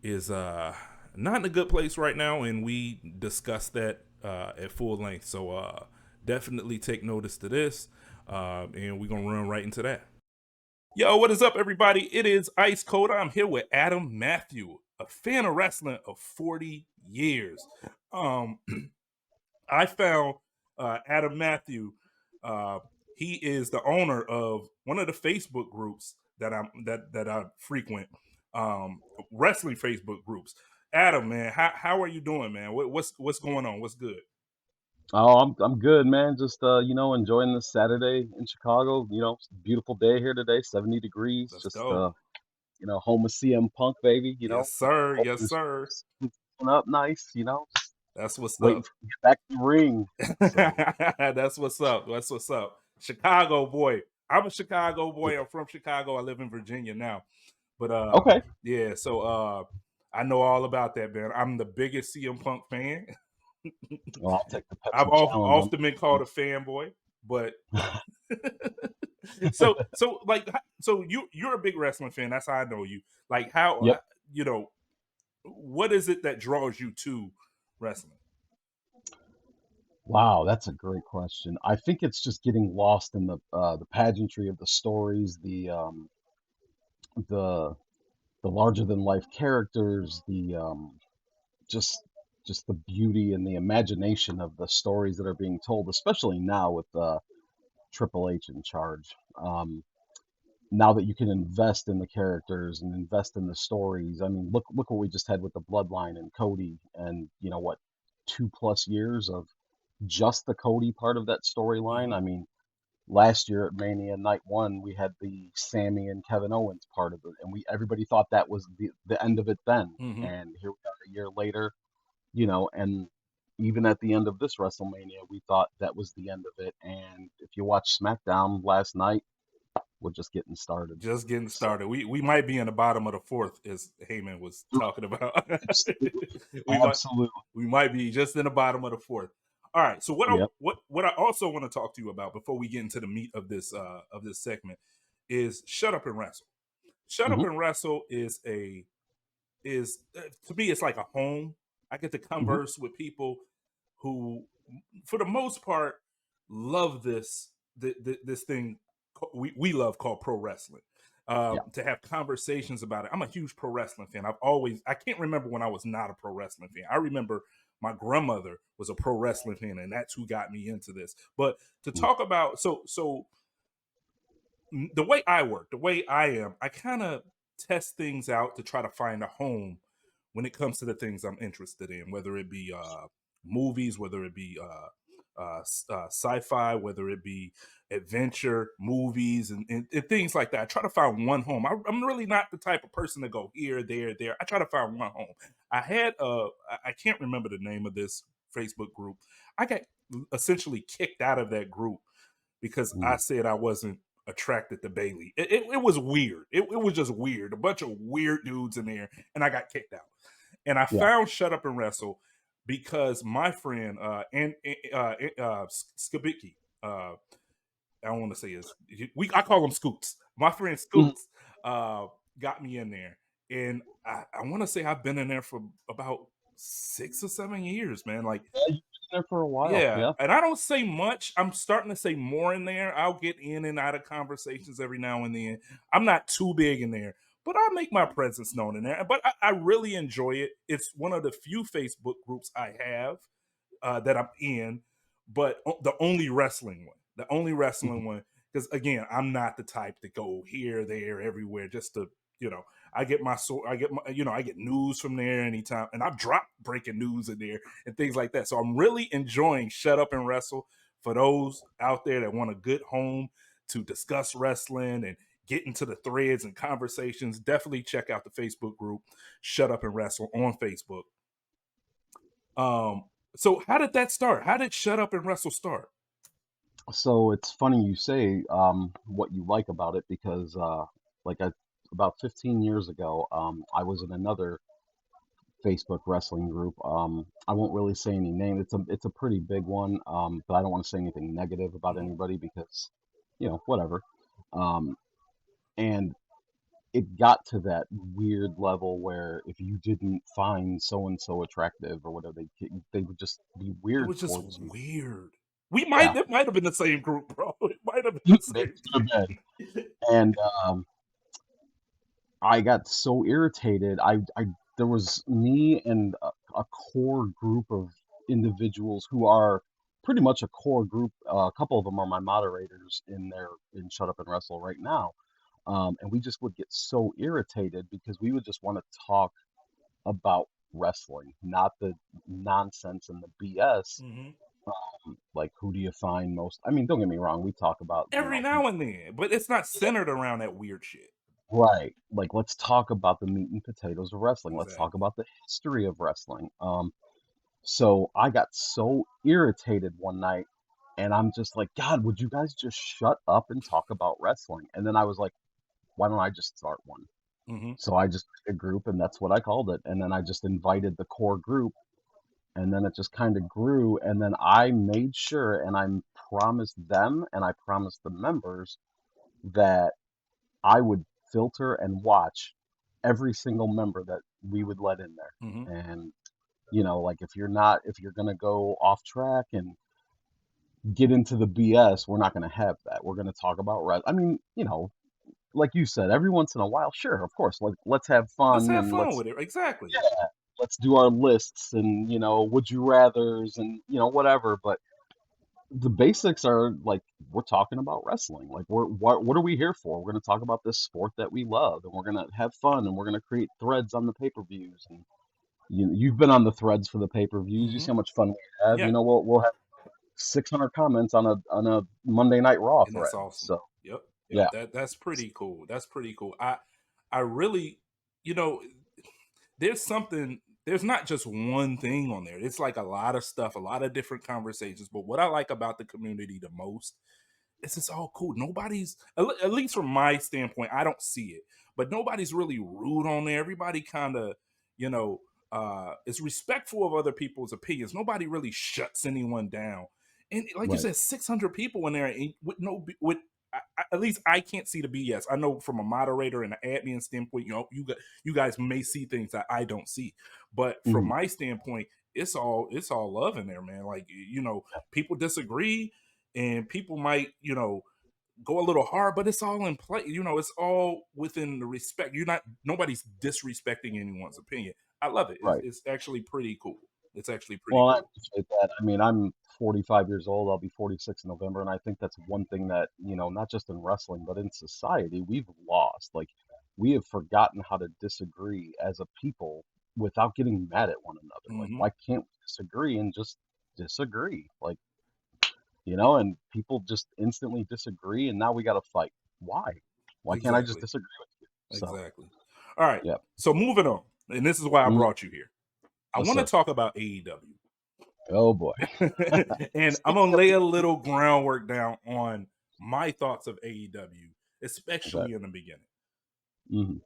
is not in a good place right now, and we discuss that at full length. So definitely take notice to this, and we're gonna run right into that. Yo, what is up, everybody? It is Ice Cold. I'm here with Adam Matthew, a fan of wrestling of 40 years. I found Adam Matthew. He is the owner of one of the Facebook groups that I frequent, wrestling Facebook groups. Adam, man, how are you doing, man? What's going on? What's good? Oh, I'm good, man. Just enjoying this Saturday in Chicago. It's a beautiful day here today, 70 degrees. Let's Just go. home of CM Punk, baby. Yes, sir. Yes, sir. Up nice. That's what's waiting up. to get back to the ring. So. That's what's up. That's what's up. Chicago boy. I'm a Chicago boy. I'm from Chicago. I live in Virginia now. But okay. Yeah, so I know all about that, man. I'm the biggest CM Punk fan. Well, I'll take the Pepsi I've often been called a fanboy, but so you're a big wrestling fan. That's how I know you. Like how yep. What is it that draws you to wrestling? Wow, that's a great question. I think it's just getting lost in the pageantry of the stories, the larger than life characters, the just the beauty and the imagination of the stories that are being told, especially now with Triple H in charge. Now that you can invest in the characters and invest in the stories. I mean, look what we just had with the Bloodline and Cody, and 2+ years of just the Cody part of that storyline. Mm-hmm. I mean, last year at Mania Night 1, we had the Sammy and Kevin Owens part of it, and everybody thought that was the end of it then. Mm-hmm. And here we are a year later, and even at the end of this WrestleMania, we thought that was the end of it. And if you watch SmackDown last night, we're just getting started. We might be in the bottom of the fourth, as Heyman was talking about. Absolutely. We might be just in the bottom of the fourth. All right. So what I also want to talk to you about before we get into the meat of this segment is Shut Up and Wrestle. Shut Up and Wrestle is to me, it's like a home. I get to converse with people who, for the most part, love this thing we love called pro wrestling. Yeah. To have conversations about it. I'm a huge pro wrestling fan. I can't remember when I was not a pro wrestling fan. I remember my grandmother was a pro wrestling fan, and that's who got me into this. But to Mm. talk about, the way I work, the way I am, I kind of test things out to try to find a home when it comes to the things I'm interested in, whether it be movies, whether it be sci-fi, whether it be adventure movies, and things like that. I try to find one home. I'm really not the type of person to go here, there, there. I try to find one home. I had I can't remember the name of this Facebook group. I got essentially kicked out of that group because I Mm. said I wasn't attracted to Bailey. It was weird. It was just weird. A bunch of weird dudes in there, and I got kicked out. And I Yeah. found Shut Up and Wrestle because my friend Skibicki, I don't want to say his, I call him Scoots. My friend Mm. Scoots got me in there, and I want to say I've been in there for about 6 or 7 years, man. Like, Yeah, you've been there for a while. yeah, Yeah. and I don't say much. I'm starting to say more in there. I'll get in and out of conversations every now and then. I'm not too big in there, but I make my presence known in there. But I really enjoy it. It's one of the few Facebook groups I have that I'm in, but the only wrestling one, Mhm. because again, I'm not the type to go here, there, everywhere just to, you know, I get news from there anytime, and I've dropped breaking news in there and things like that. So I'm really enjoying Shut Up and Wrestle for those out there that want a good home to discuss wrestling and get into the threads and conversations. Definitely check out the Facebook group Shut Up and Wrestle on Facebook. Um, so how did that start? How did Shut Up and Wrestle start? So it's funny you say what you like about it because, like, about 15 years ago, I was in another Facebook wrestling group. I won't really say any name. It's a pretty big one, but I don't want to say anything negative about Mhm. anybody because, whatever. Um, and it got to that weird level where if you didn't find so and so attractive or whatever, they would just be It weird was just towards you. weird. Yeah, It might have been the same group, bro. It might have been the they same. could have been. And I got so irritated. There was me and a core group of individuals who are pretty much a core group. A couple of them are my moderators in Shut Up and Wrestle right now. And we just would get so irritated because we would just want to talk about wrestling, not the nonsense and the BS. Mhm. Like, who do you find most? I mean, don't get me wrong. We talk about, Every now and then, but it's not centered around that weird shit. right. Like, let's talk about the meat and potatoes of wrestling. Let's talk Exactly. about the history of wrestling. So I got so irritated one night, and I'm just like, God, would you guys just shut up and talk about wrestling? And then I was like, why don't I just start one? Hmm. So I just made a group, and that's what I called it. And then I just invited the core group, and then it just kind of grew. And then I made sure, and I promised them, and I promised the members that I would filter and watch every single member that we would let in Hmm. there. And like if you're gonna go off track and get into the BS, we're not gonna have that. We're gonna talk about I mean, like you said, every once in a while, sure, of course, let's have Let's fun have and fun with it. Exactly. let's do our lists and would you rather's and whatever. But the basics are like we're talking about wrestling. Like what are we here for? We're gonna talk about this sport that we love, and we're gonna have fun, and we're gonna create threads on the pay-per-views. And you've been on the threads for the pay-per-views. You Hmm. see how much fun we have. Yeah, We'll have 600 comments on a Monday Night Raw and that's thread. awesome. So Yep, yep. yeah, That's pretty cool. That's pretty cool. I really, you know, there's something. There's not just one thing on there. It's like a lot of stuff, a lot of different conversations. But what I like about the community the most, this is all cool. Nobody's, at least from my standpoint, I don't see it, but nobody's really rude on there. Everybody kind of, you know, is respectful of other people's opinions. Nobody really shuts anyone down. And like you right. said, 600 people in there, and with at least I can't see the BS. I know from a moderator and an admin standpoint, you guys may see things that I don't see, but from Mhm. my standpoint, it's all love in there, man. Like, people disagree, and people might, go a little hard, but it's all in play. It's all within the respect. Nobody's disrespecting anyone's opinion. I love it. It's, Right. it's actually pretty cool. It's actually pretty Well, I cool. appreciate that. I mean, I'm 45 years old. I'll be 46 in November, and I think that's one thing that, not just in wrestling, but in society, we've lost. Like, we have forgotten how to disagree as a people without getting mad at one another. Like, Hmm. why can't we disagree and just disagree? Like, and people just instantly disagree, and now we got to fight. Why? Why can't I just Exactly. disagree with you? So, Exactly. All right. yeah. So moving on, and this is why I Mm, brought you here. I yes, want to sir. talk about AEW. Oh boy. And I'm Speaking gonna of lay the, a little groundwork down on my thoughts of AEW, okay. especially in the beginning. Hmm.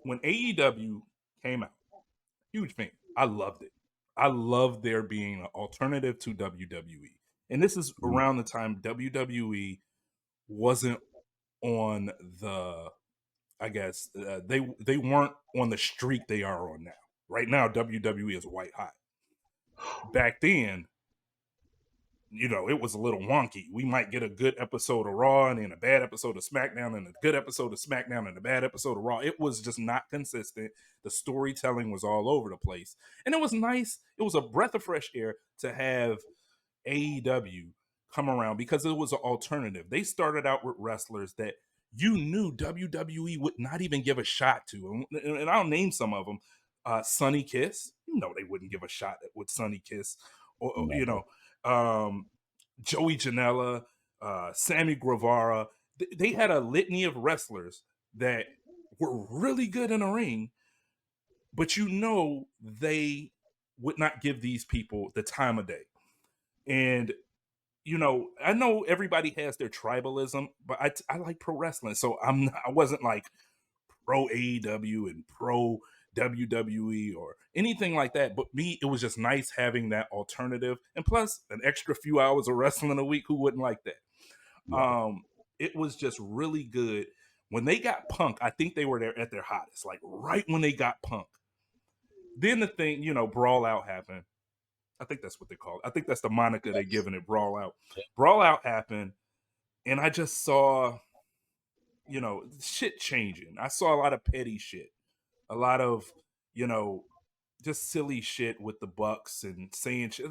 When AEW came out, huge fan. I loved it. I loved there being an alternative to WWE. And this is Hmm. around the time WWE wasn't on the, I guess they weren't on the streak they are on now. Right now, WWE is white hot. Back then, it was a little wonky. We might get a good episode of Raw and then a bad episode of SmackDown and a good episode of SmackDown and a bad episode of Raw. It was just not consistent. The storytelling was all over the place. And it was nice. It was a breath of fresh air to have AEW come around because it was an alternative. They started out with wrestlers that you knew WWE would not even give a shot to. And I'll name some of them. Sonny Kiss. They wouldn't give a shot with Sonny Kiss. Never. Um, Joey Janela, Sammy Guevara. They had a litany of wrestlers that were really good in a ring, but they would not give these people the time of day. And I know everybody has their tribalism, but I like pro wrestling, so I wasn't like pro AEW and pro WWE or anything like that. But me, it was just nice having that alternative, and plus an extra few hours of wrestling a week. Who wouldn't like that? Right. It was just really good. When they got Punk, I think they were there at their hottest, like right when they got Punk. Then the thing, Brawl Out happened. I think that's what they call it. I think that's the moniker they're Yes. giving it, Brawl Out. Yeah. Brawl Out happened, and I just saw, shit changing. I saw a lot of petty shit, a lot of, you know, just silly shit with the Bucks and saying shit.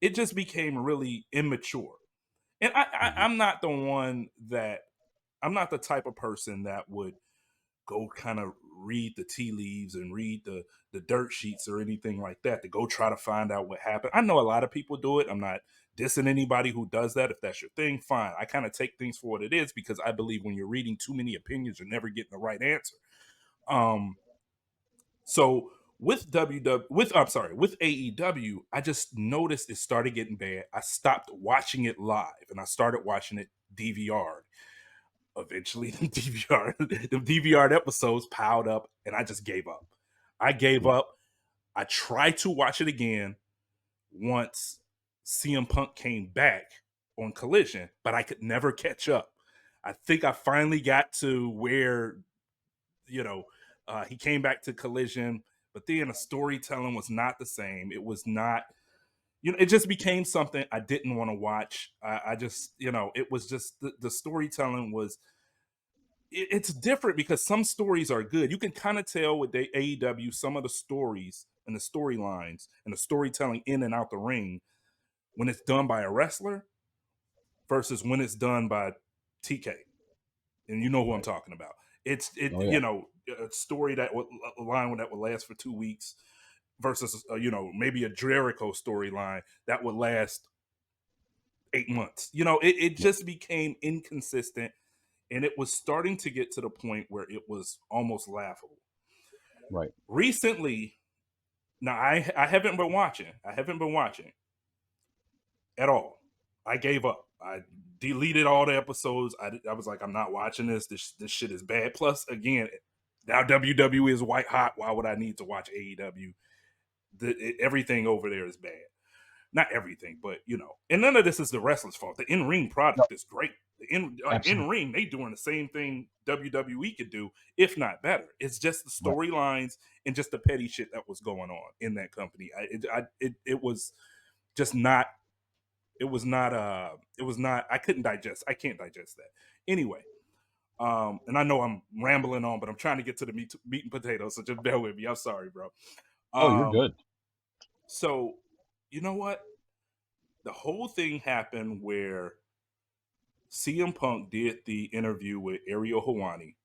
It just became really immature. And Hmm. I'm not the one that I'm not the type of person that would go kind of read the tea leaves and read the dirt sheets or anything like that to go try to find out what happened. I know a lot of people do it. I'm not dissing anybody who does that. If that's your thing, fine. I kind of take things for what it is because I believe when you're reading too many opinions, you're never getting the right answer. Um, so with with AEW, I just noticed it started getting bad. I stopped watching it live and I started watching it DVR. Eventually, the DVR episodes piled up, and I just gave up. I gave Right. up. I tried to watch it again once CM Punk came back on Collision, but I could never catch up. I think I finally got to where you know he came back to Collision, but then the storytelling was not the same. It was not. It just became something I didn't want to watch. I just, it was just the storytelling was it's different because some stories are good. You can kind of tell with the AEW some of the stories and the storylines and the storytelling in and out the ring when it's done by a wrestler versus when it's done by TK. And you know who I'm Right. talking about. It's it Oh yeah. a story that would a line that would last for 2 weeks versus maybe a Jericho storyline that would last 8 months. It Yeah. just became inconsistent and it was starting to get to the point where it was almost laughable. Right. Recently, now I haven't been watching. I haven't been watching at all. I gave up. I deleted all the episodes. I was like, I'm not watching this. This shit is bad. Plus, again, now WWE is white hot. Why would I need to watch AEW? Everything over there is bad. Not everything, but and none of this is the wrestler's fault. The in ring No, product is great. The in absolutely. ring, they doing the same thing WWE could do, if not better. It's just the Right. storylines and just the petty shit that was going on in that company. It was just not. It was not. It was not. I couldn't digest. I can't digest that. Anyway, and I know I'm rambling on, but I'm trying to get to the meat and potatoes. So just bear with me. I'm sorry, bro. Oh, you're Um, good. so you know what? The whole thing happened where CM Punk did the interview with Ariel Hawani,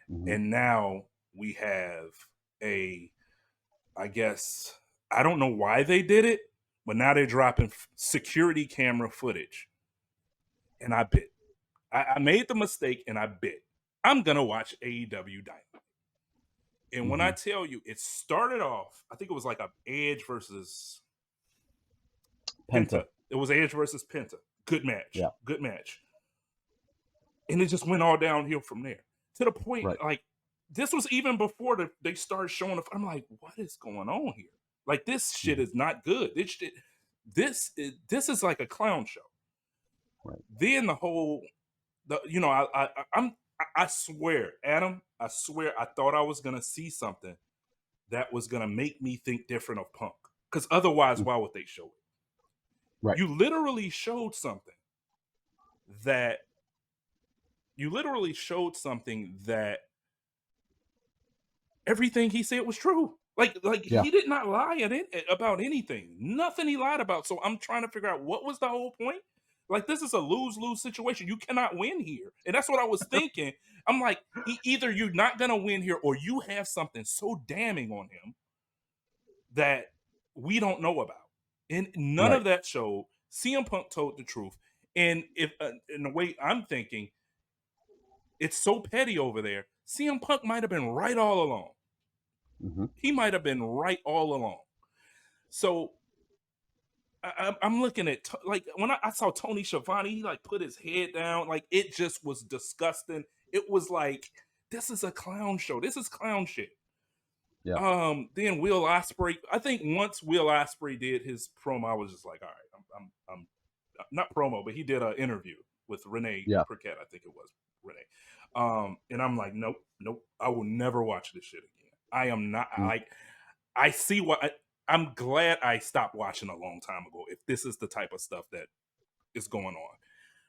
Hmm. and now we have a. I guess I don't know why they did it, but now they're dropping security camera footage, and I bit. I made the mistake, and I bit. I'm gonna watch AEW Dynamite. And when I Hmm. tell you, it started off, I think it was like a Edge versus Penta. Penta. It was Edge versus Penta. Good match. Yeah. Good match. And it just went all downhill from there. To the point, Right. like, this was even before they started showing the. I'm like, what is going on here? Like, this shit Hmm. is not good. This is like a clown show. Right. Then the whole, I swear, Adam, I swear, I thought I was gonna see something that was gonna make me think different of Punk. Because otherwise, Mm. why would they show it? Right. You literally showed something that that everything he said was true. Like Yeah. he did not lie about anything. Nothing he lied about. So I'm trying to figure out what was the whole point. Like, this is a lose-lose situation. You cannot win here, and that's what I was thinking. I'm like, either you're not gonna win here, or you have something so damning on him that we don't know about. And none Right. of that showed. CM Punk told the truth, and if in the way I'm thinking, it's so petty over there. CM Punk might have been right all along. Hmm. He might have been right all along. So I'm looking at like when I saw Tony Schiavone, he like put his head down. Like, it just was disgusting. It was like, this is a clown show. This is clown shit. Yeah. Then Will Ospreay. I think once Will Ospreay did his promo, I was just like, all right, I'm not promo, but he did an interview with Renee Yeah. Paquette. I think it was Renee. And I'm like, nope, nope. I will never watch this shit again. I am not Mm. like. I see I'm glad I stopped watching a long time ago. If this is the type of stuff that is going on.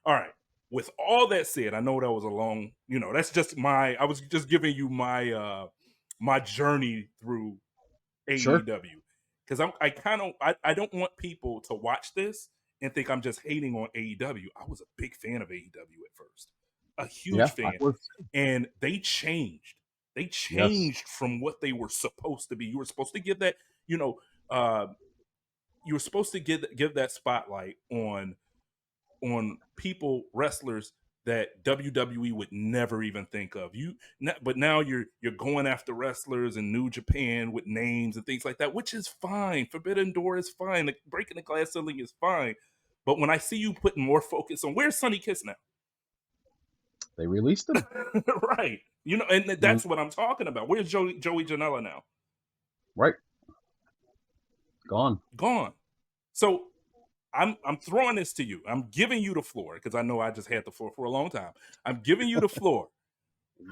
All right. With all that said, I know that was a long, that's just I was just giving you my journey through Sure. AEW. Because I don't want people to watch this and think I'm just hating on AEW. I was a big fan of AEW at first. A huge Yeah. I fan. was. And they changed. They Yes. changed from what they were supposed to be. You were supposed to give that, you know, uh, you were supposed to give that spotlight on people, wrestlers that WWE would never even think of. But now you're going after wrestlers in New Japan with names and things like that, which is fine. Forbidden Door is fine. Like, breaking the glass ceiling is fine. But when I see you putting more focus on, where's Sonny Kiss now? They released him. Right. And Mm. that's what I'm talking about. Where's Joey Janela now? Right. Gone. Gone. So I'm throwing this to you. I'm giving you the floor because I know I just had the floor for a long time. I'm giving you the floor.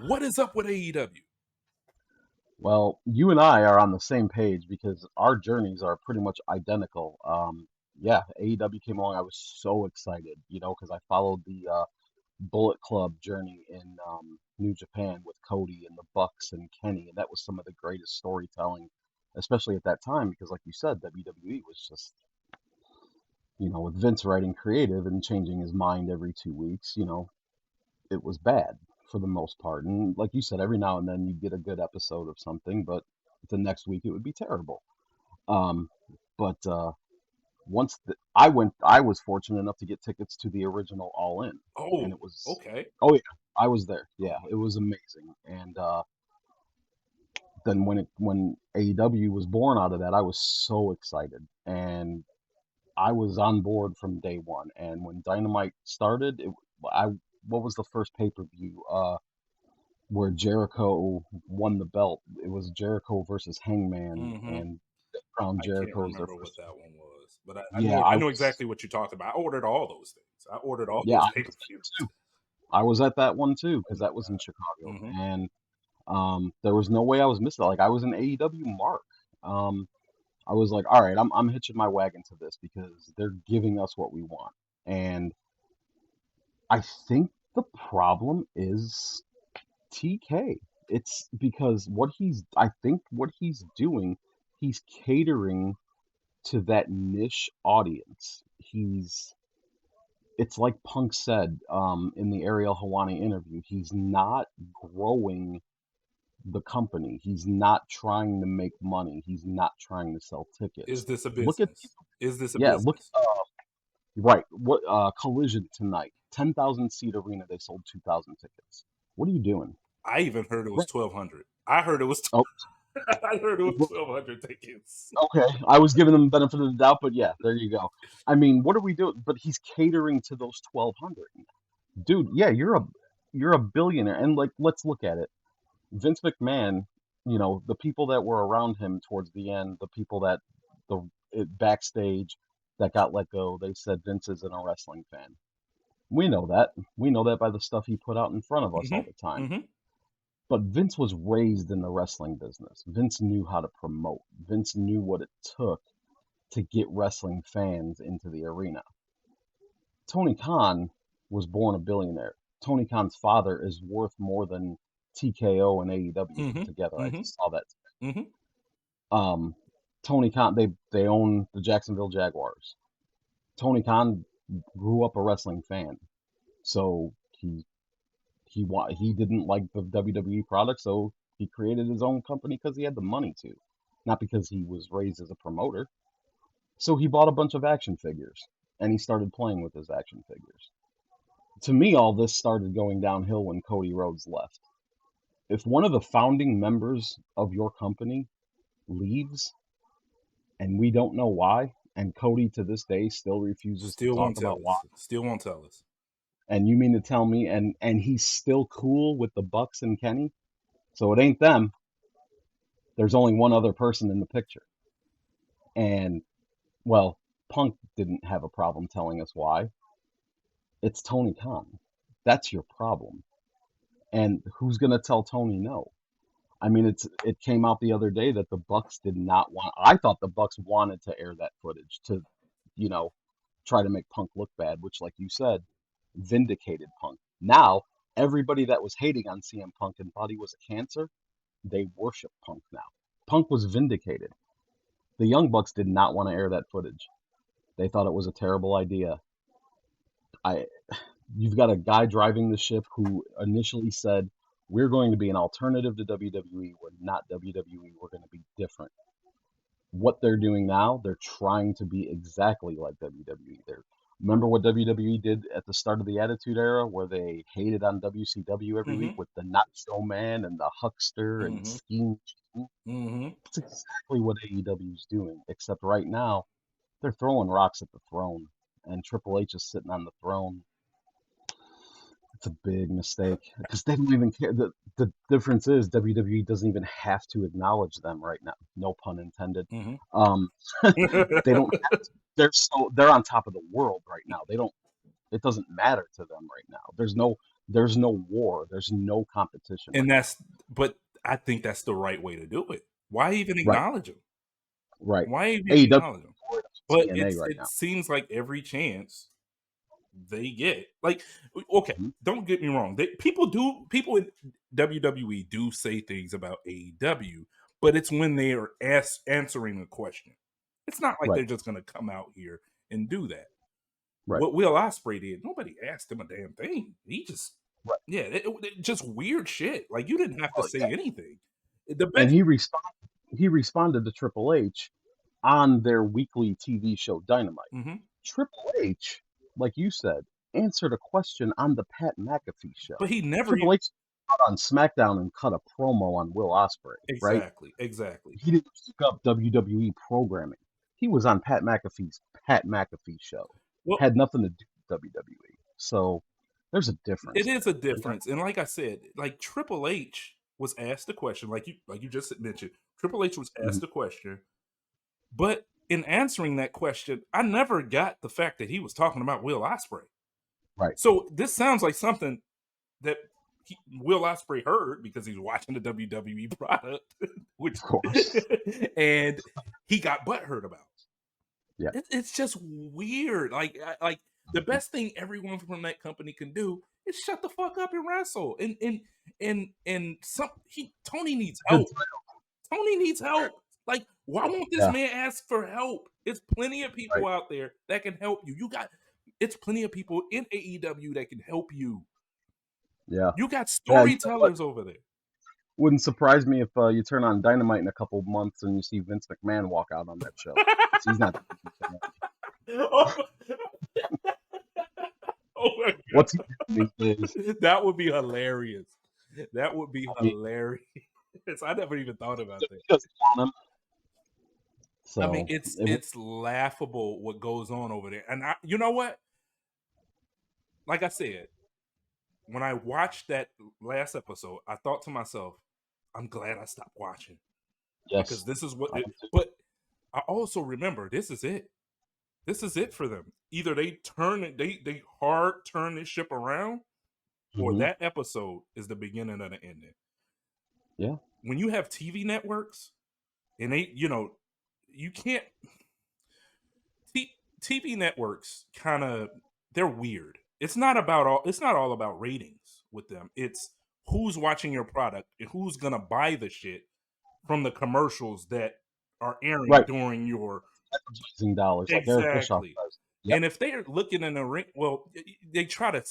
What is up with AEW? Well, you and I are on the same page because our journeys are pretty much identical. Yeah, AEW came along. I was so excited, because I followed the Bullet Club journey in New Japan with Cody and the Bucks and Kenny, and that was some of the greatest storytelling, especially at that time, because, like you said, WWE was just, with Vince writing creative and changing his mind every 2 weeks, it was bad for the most part. And like you said, every now and then you'd get a good episode of something, but the next week it would be terrible. Um, but I was fortunate enough to get tickets to the original All In, and Oh, it was, okay. oh yeah, I was there. Yeah, it was amazing. And then when AEW was born out of that, I was so excited, and I was on board from day one. And when Dynamite started, I what was the first pay-per-view? Where Jericho won the belt. It was Jericho versus Hangman, Mm-hmm. and crowned I can't Jericho as their remember what first that champion. one was, but I Yeah, know I I know was. exactly what you're talking about. I ordered all those things. I ordered all Yeah, those I pay per was there views. too. I was at that one too Oh because my that was in god. Chicago, Mm-hmm. and there was no way I was missing it. Like, I was an AEW mark. Um, I was like, all right, I'm hitching my wagon to this because they're giving us what we want. And I think the problem is TK. It's because I think what he's doing, he's catering to that niche audience. It's like Punk said in the Ariel Helwani interview, he's not growing the company. He's not trying to make money. He's not trying to sell Is tickets. this a Look at business? Is this a yeah, look business? right. What Collision tonight? 10,000 seat arena. They sold 2,000 tickets. What are you doing? I even heard it was Right. 1,200. I heard it was. Oh, I heard it was 1,200 tickets. okay. I was giving them the benefit of the doubt, but yeah, there you go. I mean, what are we doing? But he's catering to those 1,200. Dude, yeah, you're a billionaire, and like, let's look at it. Vince McMahon, the people that were around him towards the end, the people that backstage that got let go, they said Vince isn't a wrestling fan. We know that. We know that by the stuff he put out in front of us all the time. Mm-hmm. But Vince was raised in the wrestling business. Vince knew how to promote. Vince knew what it took to get wrestling fans into the arena. Tony Khan was born a billionaire. Tony Khan's father is worth more than TKO and AEW put together. I just saw that. Tony Khan, they own the Jacksonville Jaguars. Tony Khan grew up a wrestling fan, so he didn't like the WWE product, so he created his own company because he had the money to, not because he was raised as a promoter. So he bought a bunch of action figures and he started playing with his action figures. To me, all this started going downhill when Cody Rhodes left. If one of the founding members of your company leaves and we don't know why, and Cody to this day still refuses to talk about why, Still won't tell us. and you mean to tell me, and he's still cool with the Bucks and Kenny, so it ain't them. There's only one other person in the picture, and well, Punk didn't have a problem telling us why. It's Tony Khan. That's your problem. And who's gonna tell Tony no? I mean, it came out the other day that the Bucks did not want. I thought the Bucks wanted to air that footage to, you know, try to make Punk look bad, which, like you said, vindicated Punk. Now everybody that was hating on CM Punk and thought he was a cancer, they worship Punk now. Punk was vindicated. The Young Bucks did not want to air that footage. They thought it was a terrible idea. You've got a guy driving the ship who initially said, we're going to be an alternative to WWE. We're not WWE. We're going to be different. What they're doing now, they're trying to be exactly like WWE. Remember what WWE did at the start of the Attitude Era, where they hated on WCW every week with the Not Show Man and the Huckster and Scheme? That's exactly what AEW is doing, except right now they're throwing rocks at the throne, and Triple H is sitting on the throne. It's a big mistake because they don't even care. The difference is WWE doesn't even have to acknowledge them right now. No pun intended. They don't have to. They're on top of the world right now. It doesn't matter to them right now. There's no war. There's no competition. And but I think that's the right way to do it. Why even Right. acknowledge them? Right. Why even AEW acknowledge them? But TNA right now. it seems like every chance they get, like, okay, don't get me wrong. People in WWE do say things about AEW, but it's when they are answering a question. It's not like they're just going to come out here and do that. Right. What Will Ospreay did, nobody asked him a damn thing. He just, just weird shit. Like, you didn't have to say anything. And he responded to Triple H on their weekly TV show Dynamite. Triple H, like you said, answered a question on the Pat McAfee show. But he never Triple H on SmackDown and cut a promo on Will Ospreay. Exactly. He didn't pick up WWE programming. He was on Pat McAfee's Pat McAfee show. Well, had nothing to do with WWE. So there's a difference. It is a difference. And like I said, like Triple H was asked a question, like you just mentioned. Triple H was asked a question, but in answering that question, I never got the fact that he was talking about Will Ospreay. Right. So this sounds like something that Will Ospreay heard because he was watching the WWE product, which Of course. and he got butthurt about. Yeah. It's just weird. Like the best thing everyone from that company can do is shut the fuck up and wrestle. And Tony needs help. Tony needs help. Like, why won't this man ask for help? It's plenty of people out there that can help you. It's plenty of people in AEW that can help you. Yeah. You got storytellers over there. Wouldn't surprise me if you turn on Dynamite in a couple of months and you see Vince McMahon walk out on that show. He's not. Oh my God. What's he doing these days? That would be hilarious. That would be hilarious. I never even thought about that. So, I mean, it's laughable what goes on over there. And you know what? Like I said, when I watched that last episode, I thought to myself, I'm glad I stopped watching. Yes. Because this is what but I also remember this is it. This is it for them. Either they hard turn this ship around, or that episode is the beginning of the ending. Yeah. When you have TV networks and you can't TV networks they're weird. It's not all about ratings with them. It's who's watching your product and who's gonna buy the shit from the commercials that are airing during your using dollars. Exactly. Yep. And if they're looking in the ring, well, they try to.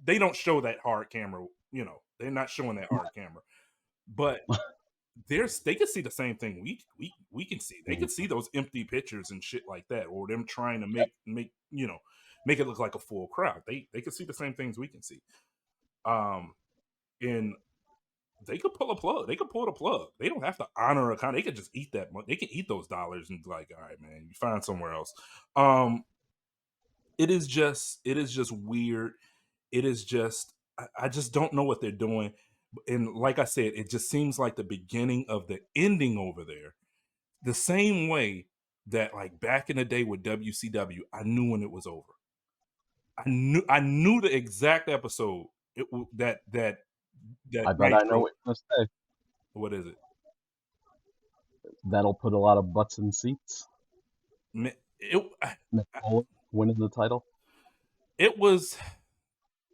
They don't show that hard camera. They're not showing that hard camera, but they can see the same thing we can see. They can see those empty pictures and shit like that, or them trying to make it look like a full crowd. They can see the same things we can see. And they could pull a plug. They could pull the plug. They don't have to honor a contract. They could just eat that money. They can eat those dollars and be like, all right, man, you find somewhere else. It is just weird. It is just, I just don't know what they're doing. And like I said, it just seems like the beginning of the ending over there. The same way that like back in the day with WCW, I knew when it was over. I knew the exact episode that I bet I know what you're gonna say. What is it? That'll put a lot of butts in seats. Winning the title. It was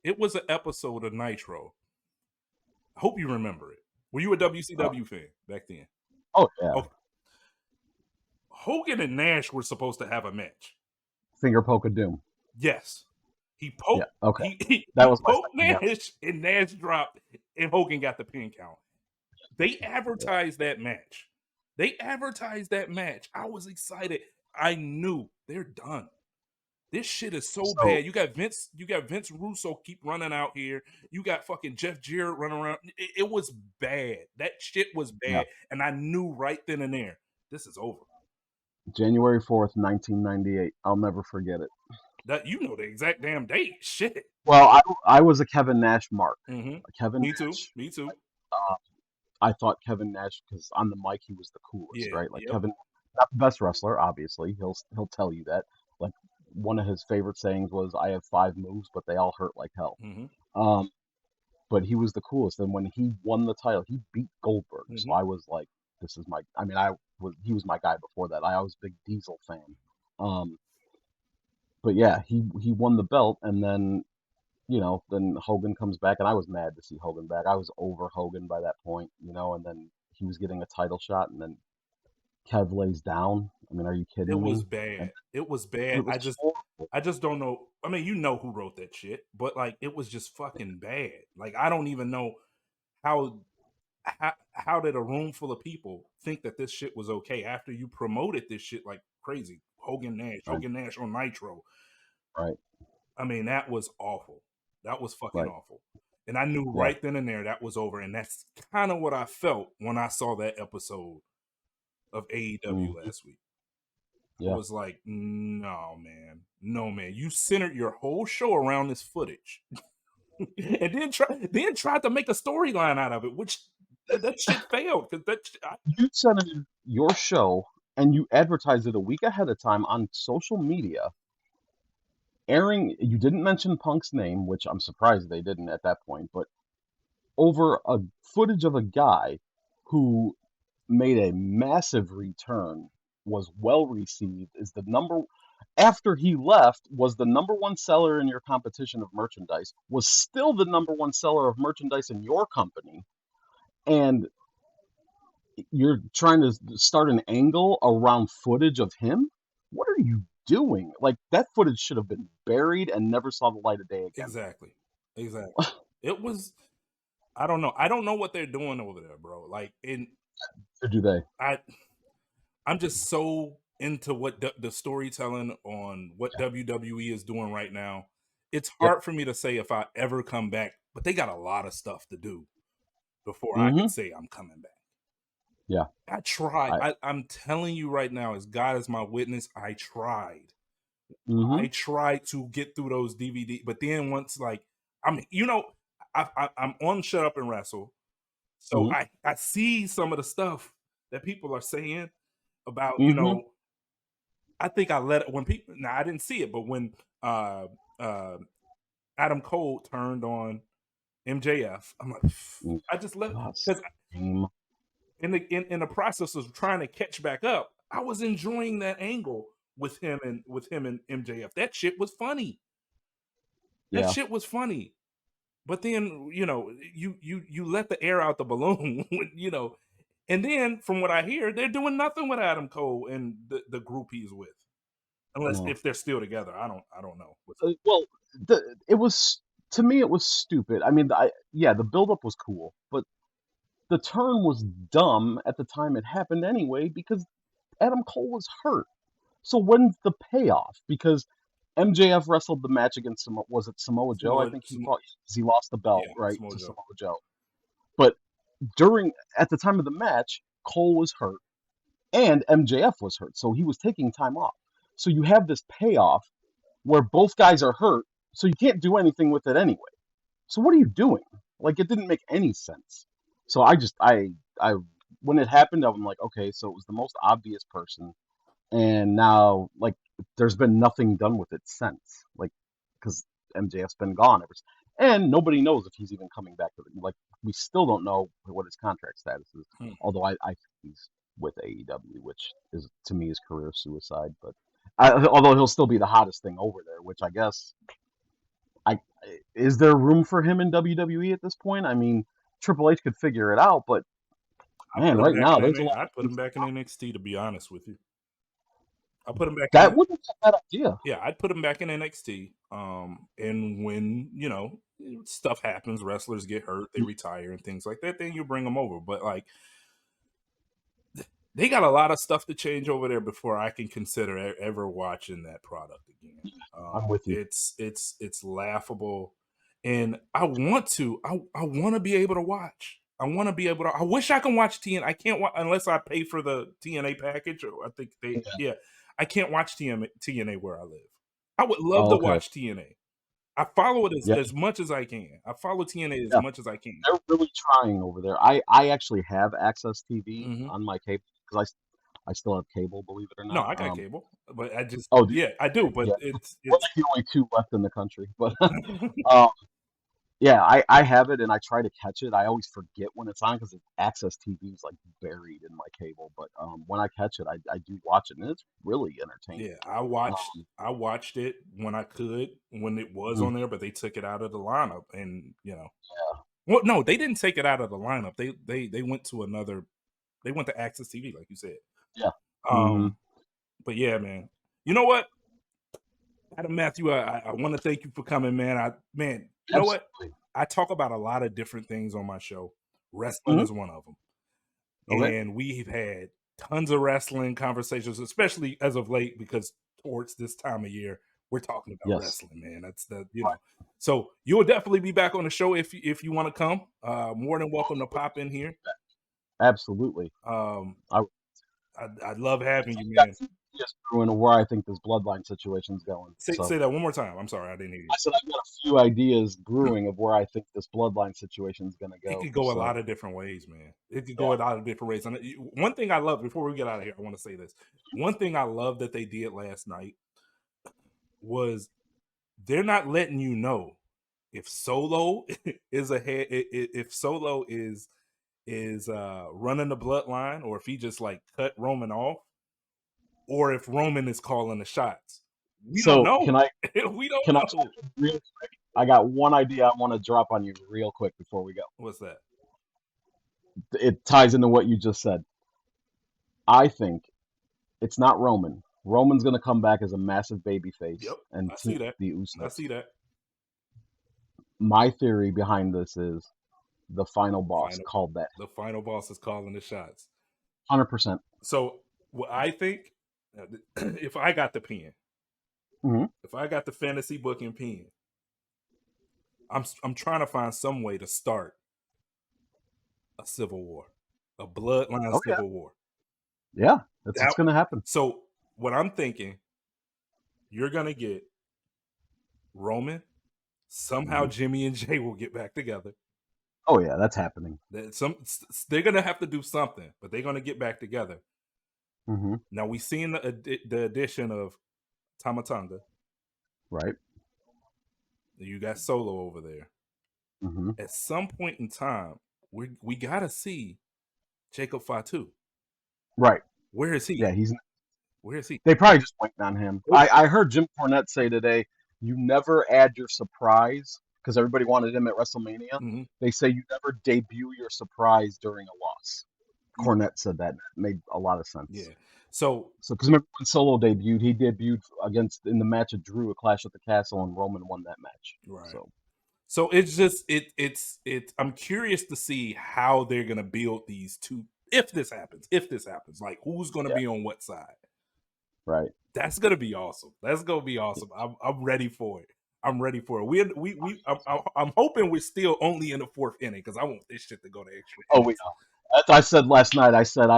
an episode of Nitro. I hope you remember it. Were you a WCW fan back then? Oh yeah. Okay. Hogan and Nash were supposed to have a match. Finger poke of doom. Yes. He poked. Yeah, okay. He poked Nash, and Nash dropped, and Hogan got the pin count. They advertised that match. I was excited. I knew they're done. This shit is so bad. You got Vince Russo keep running out here. You got fucking Jeff Jarrett running around. It was bad. That shit was bad. Yeah. And I knew right then and there, this is over. January 4th, 1998. I'll never forget it. That you know the exact damn date. Shit. Well, I was a Kevin Nash mark. Mm-hmm. Me too. I thought Kevin Nash, because on the mic he was the coolest, right? Like Kevin, not the best wrestler, obviously. He'll tell you that. Like one of his favorite sayings was, "I have 5 moves, but they all hurt like hell." Mm-hmm. But he was the coolest. And when he won the title, he beat Goldberg. Mm-hmm. So I was like, "This is my." I mean, he was my guy before that. I was a big Diesel fan. But yeah, he won the belt, and then, then Hogan comes back, and I was mad to see Hogan back. I was over Hogan by that point, and then he was getting a title shot, and then Kev lays down. I mean, are you kidding me? It was bad. It was bad. I just don't know. I mean, you know who wrote that shit, but like, it was just fucking bad. Like, I don't even know how did a room full of people think that this shit was okay after you promoted this shit like crazy? Hogan Nash on Nitro. Right. I mean, that was awful. That was fucking awful. And I knew right then and there that was over. And that's kind of what I felt when I saw that episode of AEW last week. Yeah. It was like, no, man. You centered your whole show around this footage. And then tried to make a storyline out of it, which that shit failed. You centered your show and you advertised it a week ahead of time on social media. You didn't mention Punk's name, which I'm surprised they didn't at that point, but over a footage of a guy who made a massive return, was well received, is the number after he left was the number one seller in your competition of merchandise, was still the number one seller of merchandise in your company, and you're trying to start an angle around footage of him? What are you doing? Like, that footage should have been buried and never saw the light of day again. Exactly. It was. I don't know. I don't know what they're doing over there, bro. Like, Or do they? I'm just so into what the storytelling on what WWE is doing right now. It's hard for me to say if I ever come back, but they got a lot of stuff to do before I could say I'm coming back. Yeah. I tried. I'm telling you right now, as God is my witness, I tried. I tried to get through those DVD, but then once, like, I'm on Shut Up and Wrestle, so I see some of the stuff that people are saying about, I think I let it when people. Now I didn't see it, but when Adam Cole turned on MJF, I'm like, I just let because in the process of trying to catch back up, I was enjoying that angle with him and MJF. That shit was funny. That shit was funny. But then, you let the air out the balloon, and then from what I hear, they're doing nothing with Adam Cole and the group he's with, unless if they're still together. I don't know. Well, it was, to me, it was stupid. I mean, the buildup was cool, but the turn was dumb at the time it happened anyway because Adam Cole was hurt. So when's the payoff? Because MJF wrestled the match against was it Samoa Joe? I think he fought because he lost the belt, right, to Samoa Joe. But at the time of the match, Cole was hurt and MJF was hurt, so he was taking time off. So you have this payoff where both guys are hurt, so you can't do anything with it anyway. So what are you doing? Like, it didn't make any sense. So I when it happened, I'm like, okay, so it was the most obvious person, and now, like, there's been nothing done with it since, like, because MJF's been gone and nobody knows if he's even coming back to like, we still don't know what his contract status is. Although I think he's with AEW, which is, to me, is career suicide. But although he'll still be the hottest thing over there, which I guess, is there room for him in WWE at this point? I mean, Triple H could figure it out, but man, right now there's a lot. I'd put him back in NXT, to be honest with you. I'll put him back. That wouldn't be a bad idea. Yeah, I'd put him back in NXT. And when stuff happens, wrestlers get hurt, they retire, and things like that, then you bring them over. But like, they got a lot of stuff to change over there before I can consider ever watching that product again. I'm with you. It's laughable, and I want to be able to watch. I wish I can watch TNA. I can't watch unless I pay for the TNA package. Or I think I can't watch TNA where I live. I would love to watch TNA. I follow it as much as I can. I follow TNA as much as I can. They're really trying over there. I actually have Access TV on my cable because I still have cable, believe it or not. No, I got cable, but I just I do. But it's we're like the only two left in the country. But I have it and I try to catch it. I always forget when it's on because Access TV is like buried in my cable. But when I catch it, I do watch it, and it's really entertaining. Yeah, I watched it when I could, when it was on there, but they took it out of the lineup, and well, no, they didn't take it out of the lineup. They went to they went to Access TV, like you said. Yeah. But yeah, man. You know what, Adam Matthew, I want to thank you for coming, man. You know what? I talk about a lot of different things on my show. Wrestling is one of them. Okay. And we've had tons of wrestling conversations, especially as of late, because towards this time of year, we're talking about wrestling, man. That's know. So you'll definitely be back on the show if you want to come. More than welcome to pop in here. Absolutely. I'd love having you, man. Just brewing where I think this bloodline situation's going. Say that one more time. I'm sorry, I didn't hear you. I said I've got a few ideas brewing of where I think this bloodline situation's going to go. It could go a lot of different ways, man. It could go a lot of different ways. And one thing I love, before we get out of here, I want to say this. One thing I love that they did last night was they're not letting you know if Solo is ahead, if Solo is running the bloodline, or if he just like cut Roman off, or if Roman is calling the shots. We don't So know. can I We don't can I know. real quick? I got one idea I want to drop on you real quick before we go. What's that? It ties into what you just said. I think it's not Roman. Roman's going to come back as a massive baby Yep, face and I team see with that. the I Usos. see that. My theory behind this is the final boss Final, called that. the final boss is calling the shots. 100%. So what I think, if I got the pen, Mhm. if I got the fantasy booking pen, I'm trying to find some way to start a civil war, a bloodline Oh yeah, civil war. yeah. That's That, what's going to happen. so what I'm thinking, you're gonna get Roman. Somehow Mhm. Jimmy and Jay will get back together. Oh yeah, that's happening. They're gonna have to do something, but they're gonna get back together. Hmm. Now we've seen the addition of Tamatanga. Right. You got Solo over there. Hmm. At some point in time, we gotta see Jacob Fatu. Right. Where is he? Yeah, he's. Where is he? They probably just waiting on him. I heard Jim Cornette say today, you never add your surprise because everybody wanted him at WrestleMania. Mm-hmm. They say you never debut your surprise during a loss. Cornette said that. It made a lot of sense. Yeah. So Because remember when Solo debuted, he debuted against in the match of Drew, a Clash at the Castle, and Roman won that match. right. So So it's just it's I'm curious to see how they're gonna build these two if this happens. If this happens, like who's gonna yeah, be on what side? right. That's gonna be awesome. That's gonna be awesome. I'm ready for it. I'm ready for it. I'm hoping we're still only in the fourth inning because I want this shit to go to extra Oh, we innings. know. As I said last night, I said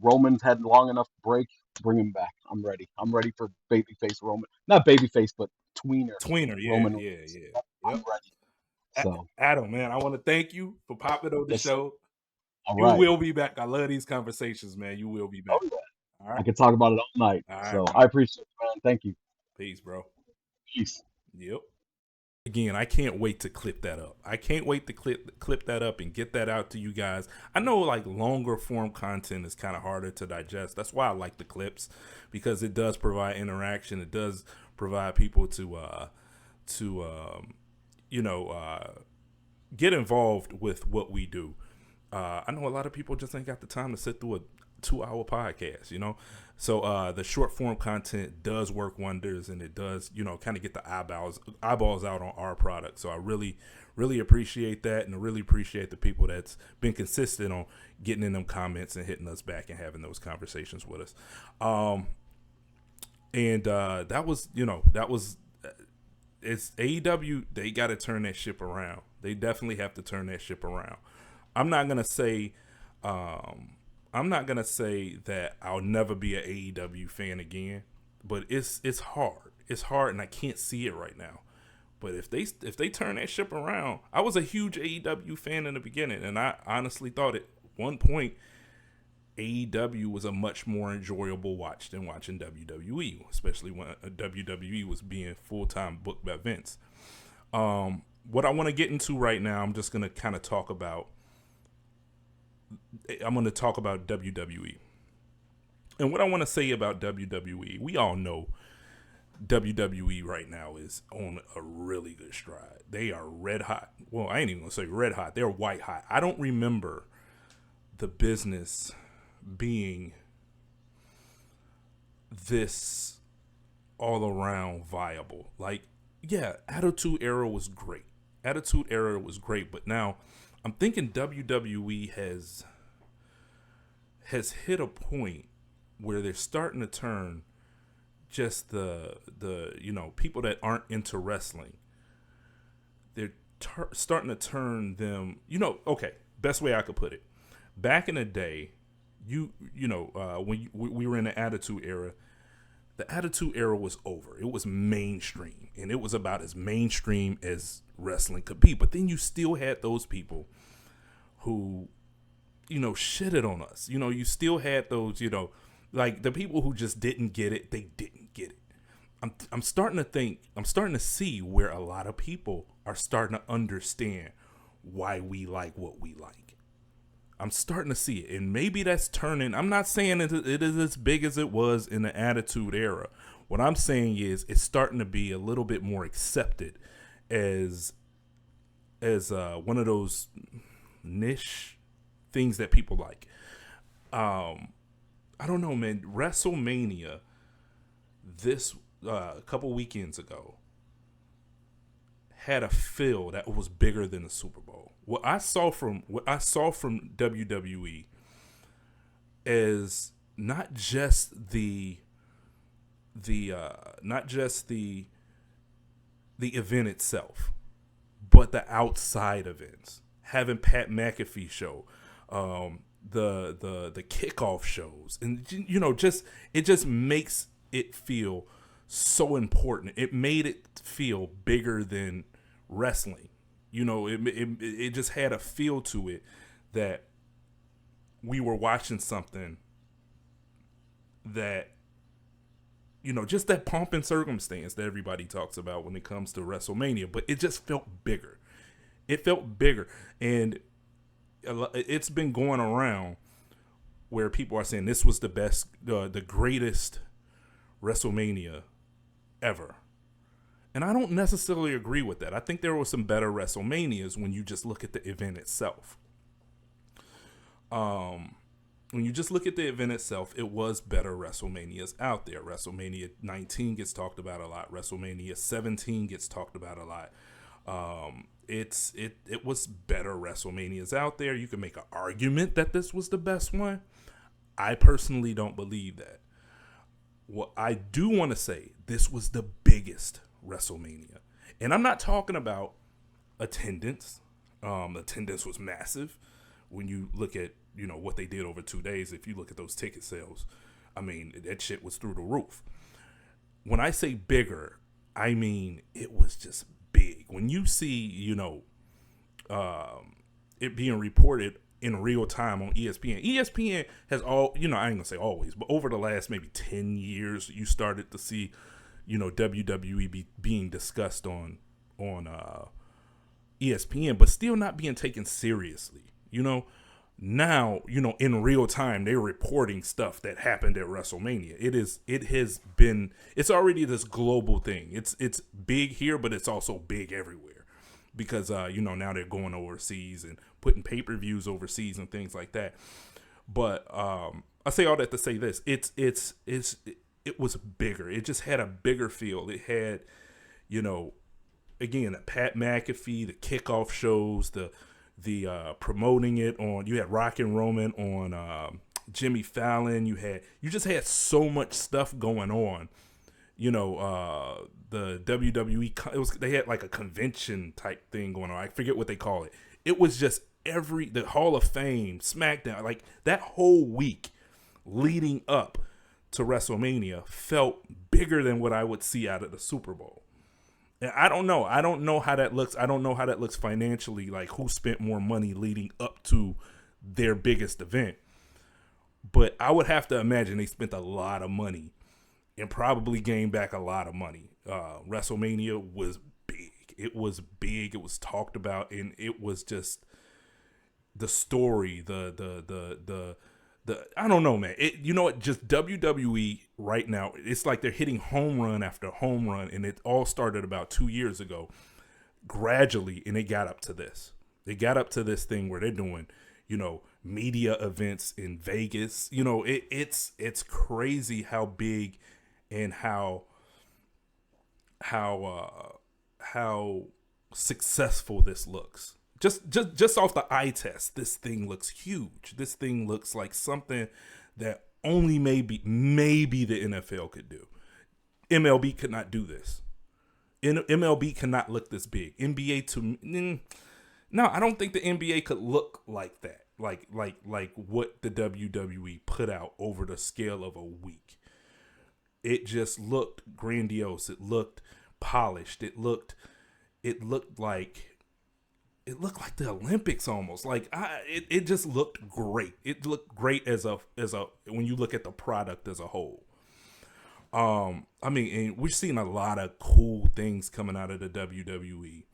Roman's had long enough break. Bring him back. I'm ready. I'm ready for babyface Roman. Not babyface, but tweener Tweener, yeah, Roman yeah, Reigns. yeah. I'm Yep. ready. So Adam, man, I want to thank you for popping on the yes, sir. show. All You right. will be back. I love these conversations, man. You will be Oh back. yeah. All right. I could talk about it all night. All right, So bro. I appreciate it, man. Thank you. Peace, bro. Peace. Yep. Again, I can't wait to clip that up. I can't wait to clip that up and get that out to you guys. I know like longer form content is kind of harder to digest. That's why I like the clips, because it does provide interaction. It does provide people to get involved with what we do. I know a lot of people just ain't got the time to sit through a 2-hour podcast, So the short form content does work wonders, and it does, kind of get the eyeballs out on our product. So I really, really appreciate that, and I really appreciate the people that's been consistent on getting in them comments and hitting us back and having those conversations with us. It's AEW. They got to turn that ship around. They definitely have to turn that ship around. I'm not gonna say that I'll never be an AEW fan again, but it's hard. It's hard, and I can't see it right now. But if they turn that ship around, I was a huge AEW fan in the beginning, and I honestly thought at one point AEW was a much more enjoyable watch than watching WWE, especially when WWE was being full-time booked by Vince. What I want to get into right now, I'm just going to kind of talk about WWE. And what I want to say about WWE, we all know WWE right now is on a really good stride. They are red hot. Well, I ain't even going to say red hot. They're white hot. I don't remember the business being this all around viable. Like, yeah, Attitude Era was great. But now I'm thinking WWE has hit a point where they're starting to turn just the people that aren't into wrestling. They're starting to turn them. Okay, best way I could put it. Back in the day, when we were in the Attitude Era, the Attitude Era was over. It was mainstream, and it was about as mainstream as wrestling could be. But then you still had those people who, shitted on us. You still had those, like the people who just didn't get it. They didn't get it. I'm starting to think, I'm starting to see where a lot of people are starting to understand why we like what we like. I'm starting to see it, and maybe that's turning. I'm not saying it is as big as it was in the Attitude Era. What I'm saying is it's starting to be a little bit more accepted as one of those niche things that people like. I don't know, man. WrestleMania this a couple weekends ago had a feel that was bigger than the Super Bowl. What I saw from WWE is not just the event itself, but the outside events. Having Pat McAfee show, the kickoff shows, and it just makes it feel so important. It made it feel bigger than wrestling. It just had a feel to it that we were watching something that, just that pomp and circumstance that everybody talks about when it comes to WrestleMania, but it just felt bigger. It felt bigger, and it's been going around where people are saying this was the best, the greatest WrestleMania ever. And I don't necessarily agree with that. I think there were some better WrestleManias when you just look at the event itself. When you just look at the event itself, it was better WrestleManias out there. WrestleMania 19 gets talked about a lot. WrestleMania 17 gets talked about a lot. It was better WrestleManias out there. You can make an argument that this was the best one. I personally don't believe that. What I do want to say, this was the biggest WrestleMania. And I'm not talking about attendance. Attendance was massive. When you look at, what they did over 2 days, if you look at those ticket sales, I mean, that shit was through the roof. When I say bigger, I mean, it was just big. When you see, it being reported in real time on ESPN has I ain't gonna say always, but over the last maybe 10 years, you started to see, WWE being discussed on ESPN, but still not being taken seriously. Now, in real time, they're reporting stuff that happened at WrestleMania. It's already this global thing. It's big here, but it's also big everywhere because, now they're going overseas and putting pay-per-views overseas and things like that. But, I say all that to say this, it was bigger. It just had a bigger feel. It had, again, Pat McAfee, the kickoff shows, the promoting it on. You had Rock and Roman on Jimmy Fallon. You just had so much stuff going on. The WWE. They had like a convention type thing going on. I forget what they call it. It was just the Hall of Fame, SmackDown, like that whole week leading up to WrestleMania felt bigger than what I would see out of the Super Bowl. And I don't know how that looks. I don't know how that looks financially, like who spent more money leading up to their biggest event. But I would have to imagine they spent a lot of money and probably gained back a lot of money. WrestleMania was big. It was big. It was talked about, and it was just the story, the I don't know, man. Just WWE right now, it's like they're hitting home run after home run, and it all started about 2 years ago, gradually, and they got up to this. They got up to this thing where they're doing, media events in Vegas. It's crazy how big and how successful this looks. Just off the eye test, this thing looks huge. This thing looks like something that only maybe the NFL could do. MLB could not do this. MLB cannot look this big. NBA no, I don't think the NBA could look like that. Like what the WWE put out over the scale of a week. It just looked grandiose. It looked polished. It looked like the Olympics almost. It just looked great. It looked great as a when you look at the product as a whole. I mean, and we're seeing a lot of cool things coming out of the WWE.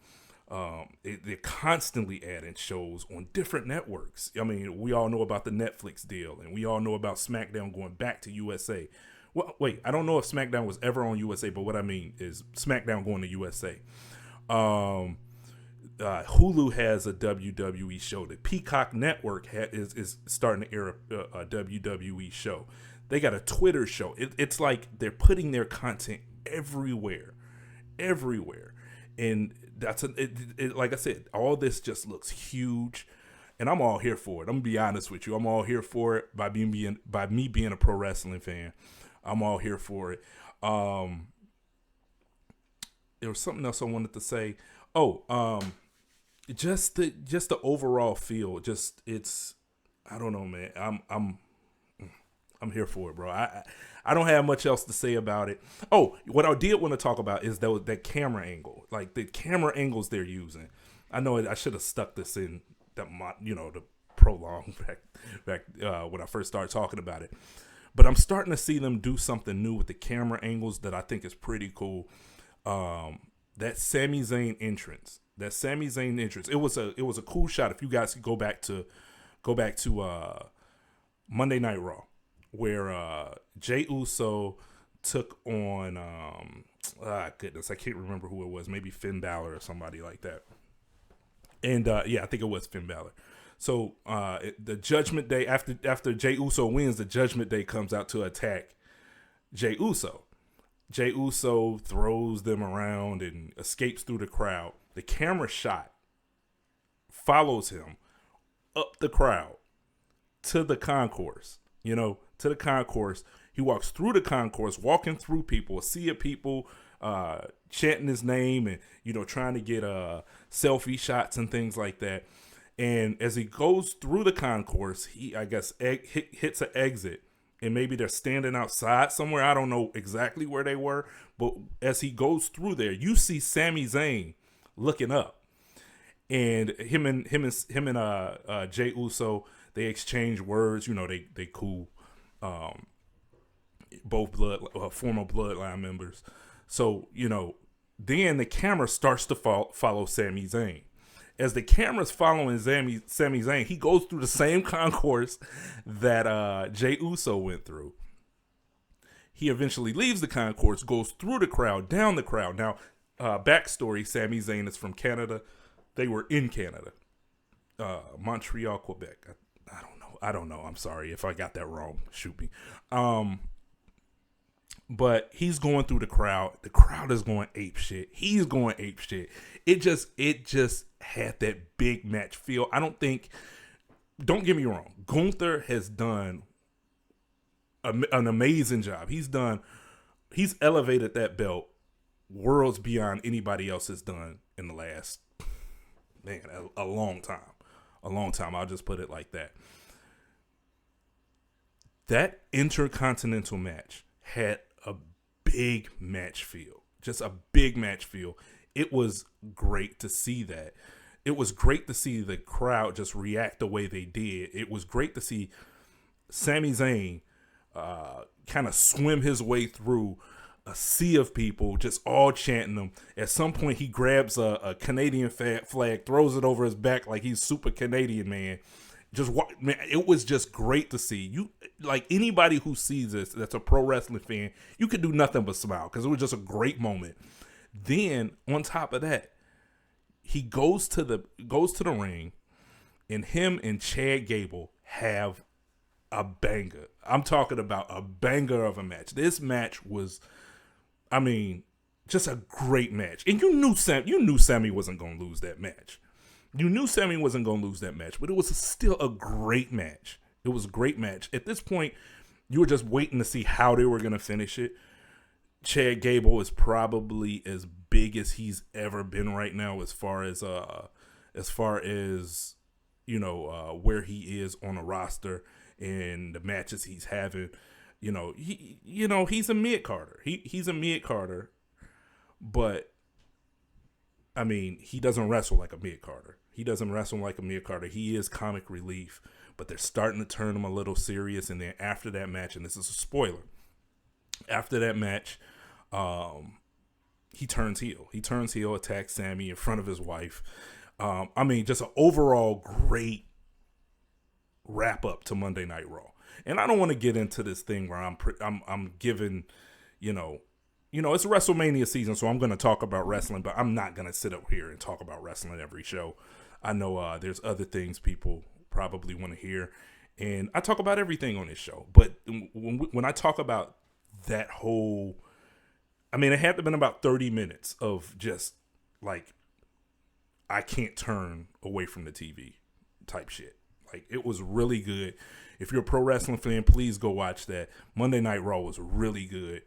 They're constantly adding shows on different networks. I mean, we all know about the Netflix deal, and we all know about SmackDown going back to USA. Well, wait, I don't know if SmackDown was ever on USA, but what I mean is SmackDown going to USA. Hulu has a WWE show. The Peacock Network is starting to air a WWE show. They got a Twitter show. It's like they're putting their content everywhere, and that's like I said, all this just looks huge, and I'm all here for it. I'm gonna be honest with you. I'm all here for it by me being a pro wrestling fan. I'm all here for it. There was something else I wanted to say. Just the overall feel. I don't know, man. I'm here for it, bro. I don't have much else to say about it. Oh, what I did want to talk about is that camera angle, like the camera angles they're using. I know I should have stuck this in the prologue back when I first started talking about it. But I'm starting to see them do something new with the camera angles that I think is pretty cool. That Sami Zayn entrance. It was a cool shot. If you guys could go back to Monday Night Raw, where Jey Uso took on goodness, I can't remember who it was. Maybe Finn Balor or somebody like that. And I think it was Finn Balor. So the Judgment Day, after Jey Uso wins, the Judgment Day comes out to attack Jey Uso. Jey Uso throws them around and escapes through the crowd. The camera shot follows him up the crowd to the concourse. To the concourse. He walks through the concourse, walking through people, a sea of people chanting his name and, trying to get selfie shots and things like that. And as he goes through the concourse, he, I guess, hits an exit. And maybe they're standing outside somewhere. I don't know exactly where they were. But as he goes through there, you see Sami Zayn looking up. And him and Jey Uso, they exchange words. They cool. Both former Bloodline members. So, then the camera starts to follow Sami Zayn. As the camera's following Sami Zayn, he goes through the same concourse that Jey Uso went through. He eventually leaves the concourse, goes through the crowd, down the crowd. Now, backstory, Sami Zayn is from Canada. They were in Canada. Montreal, Quebec. I don't know. I'm sorry if I got that wrong. Shoot me. But he's going through the crowd. The crowd is going ape shit. He's going ape shit. It just had that big match feel. Don't get me wrong. Gunther has done an amazing job. He's elevated that belt worlds beyond anybody else has done in the last, a long time. A long time. I'll just put it like that. That Intercontinental match had a big match feel. Just a big match feel. It was great to see that. It was great to see the crowd just react the way they did. It was great to see Sami Zayn kind of swim his way through a sea of people, just all chanting them. At some point, he grabs a Canadian flag, throws it over his back like he's super Canadian, man. Man, it was just great to see. You, like, anybody who sees this that's a pro wrestling fan, you could do nothing but smile because it was just a great moment. Then on top of that, he goes to the ring, and him and Chad Gable have a banger. I'm talking about a banger of a match. This match was, just a great match. And you knew Sammy wasn't going to lose that match. You knew Sammy wasn't going to lose that match, but it was still a great match. It was a great match. At this point, you were just waiting to see how they were going to finish it. Chad Gable is probably as big as he's ever been right now, as far as where he is on a roster and the matches he's having. He's a mid-carder. He's a mid-carder, but he doesn't wrestle like a mid-carder. He is comic relief, but they're starting to turn him a little serious. And then after that match, and this is a spoiler, After that match, he turns heel. Attacks Sammy in front of his wife. I mean, just an overall great wrap up to Monday Night Raw. And I don't want to get into this thing where I'm giving, it's WrestleMania season, so I'm going to talk about wrestling, but I'm not going to sit up here and talk about wrestling every show. I know there's other things people probably want to hear, and I talk about everything on this show. But when I talk about that whole, I mean, it had to have been about 30 minutes of just like, I can't turn away from the TV type shit. Like, it was really good. If you're a pro wrestling fan, please go watch that. Monday Night Raw was really good.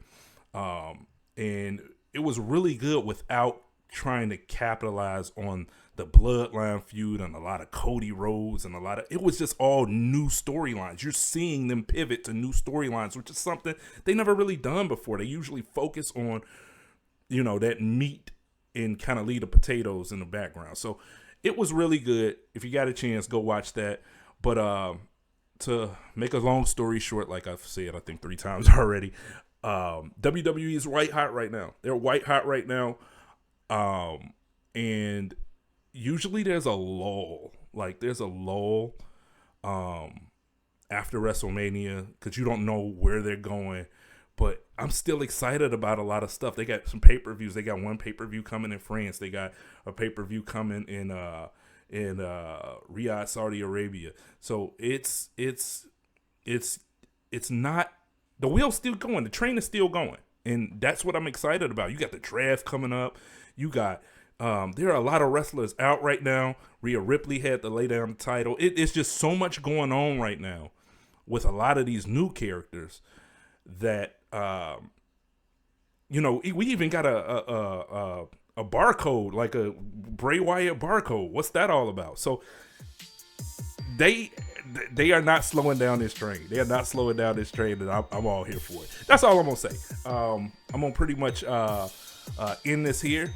And it was really good without trying to capitalize on the Bloodline feud and a lot of Cody Rhodes and it was just all new storylines. You're seeing them pivot to new storylines, which is something they never really done before. They usually focus on, that meat and kind of leave the potatoes in the background. So it was really good. If you got a chance, go watch that. But to make a long story short, like I've said, I think 3 times already, WWE is white hot right now. They're white hot right now. And usually there's a lull. Like, there's a lull after WrestleMania because you don't know where they're going. But I'm still excited about a lot of stuff. They got some pay-per-views. They got one pay-per-view coming in France. They got a pay-per-view coming in Riyadh, Saudi Arabia. So it's not, the wheel's still going. The train is still going. And that's what I'm excited about. You got the draft coming up. You got, there are a lot of wrestlers out right now. Rhea Ripley had to lay down the title. It's just so much going on right now with a lot of these new characters that, we even got a barcode, like a Bray Wyatt barcode. What's that all about? So they are not slowing down this train. They are not slowing down this train, and I'm all here for it. That's all I'm gonna say. I'm gonna pretty much end this here.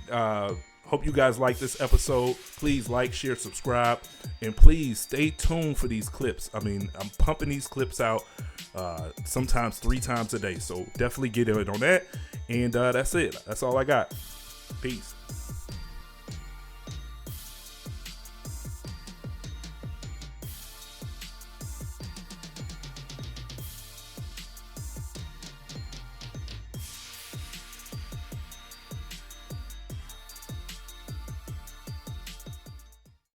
Hope you guys like this episode. Please like, share, subscribe, and please stay tuned for these clips. I mean, I'm pumping these clips out sometimes 3 times a day, so definitely get in on that. And that's it. That's all I got. Peace.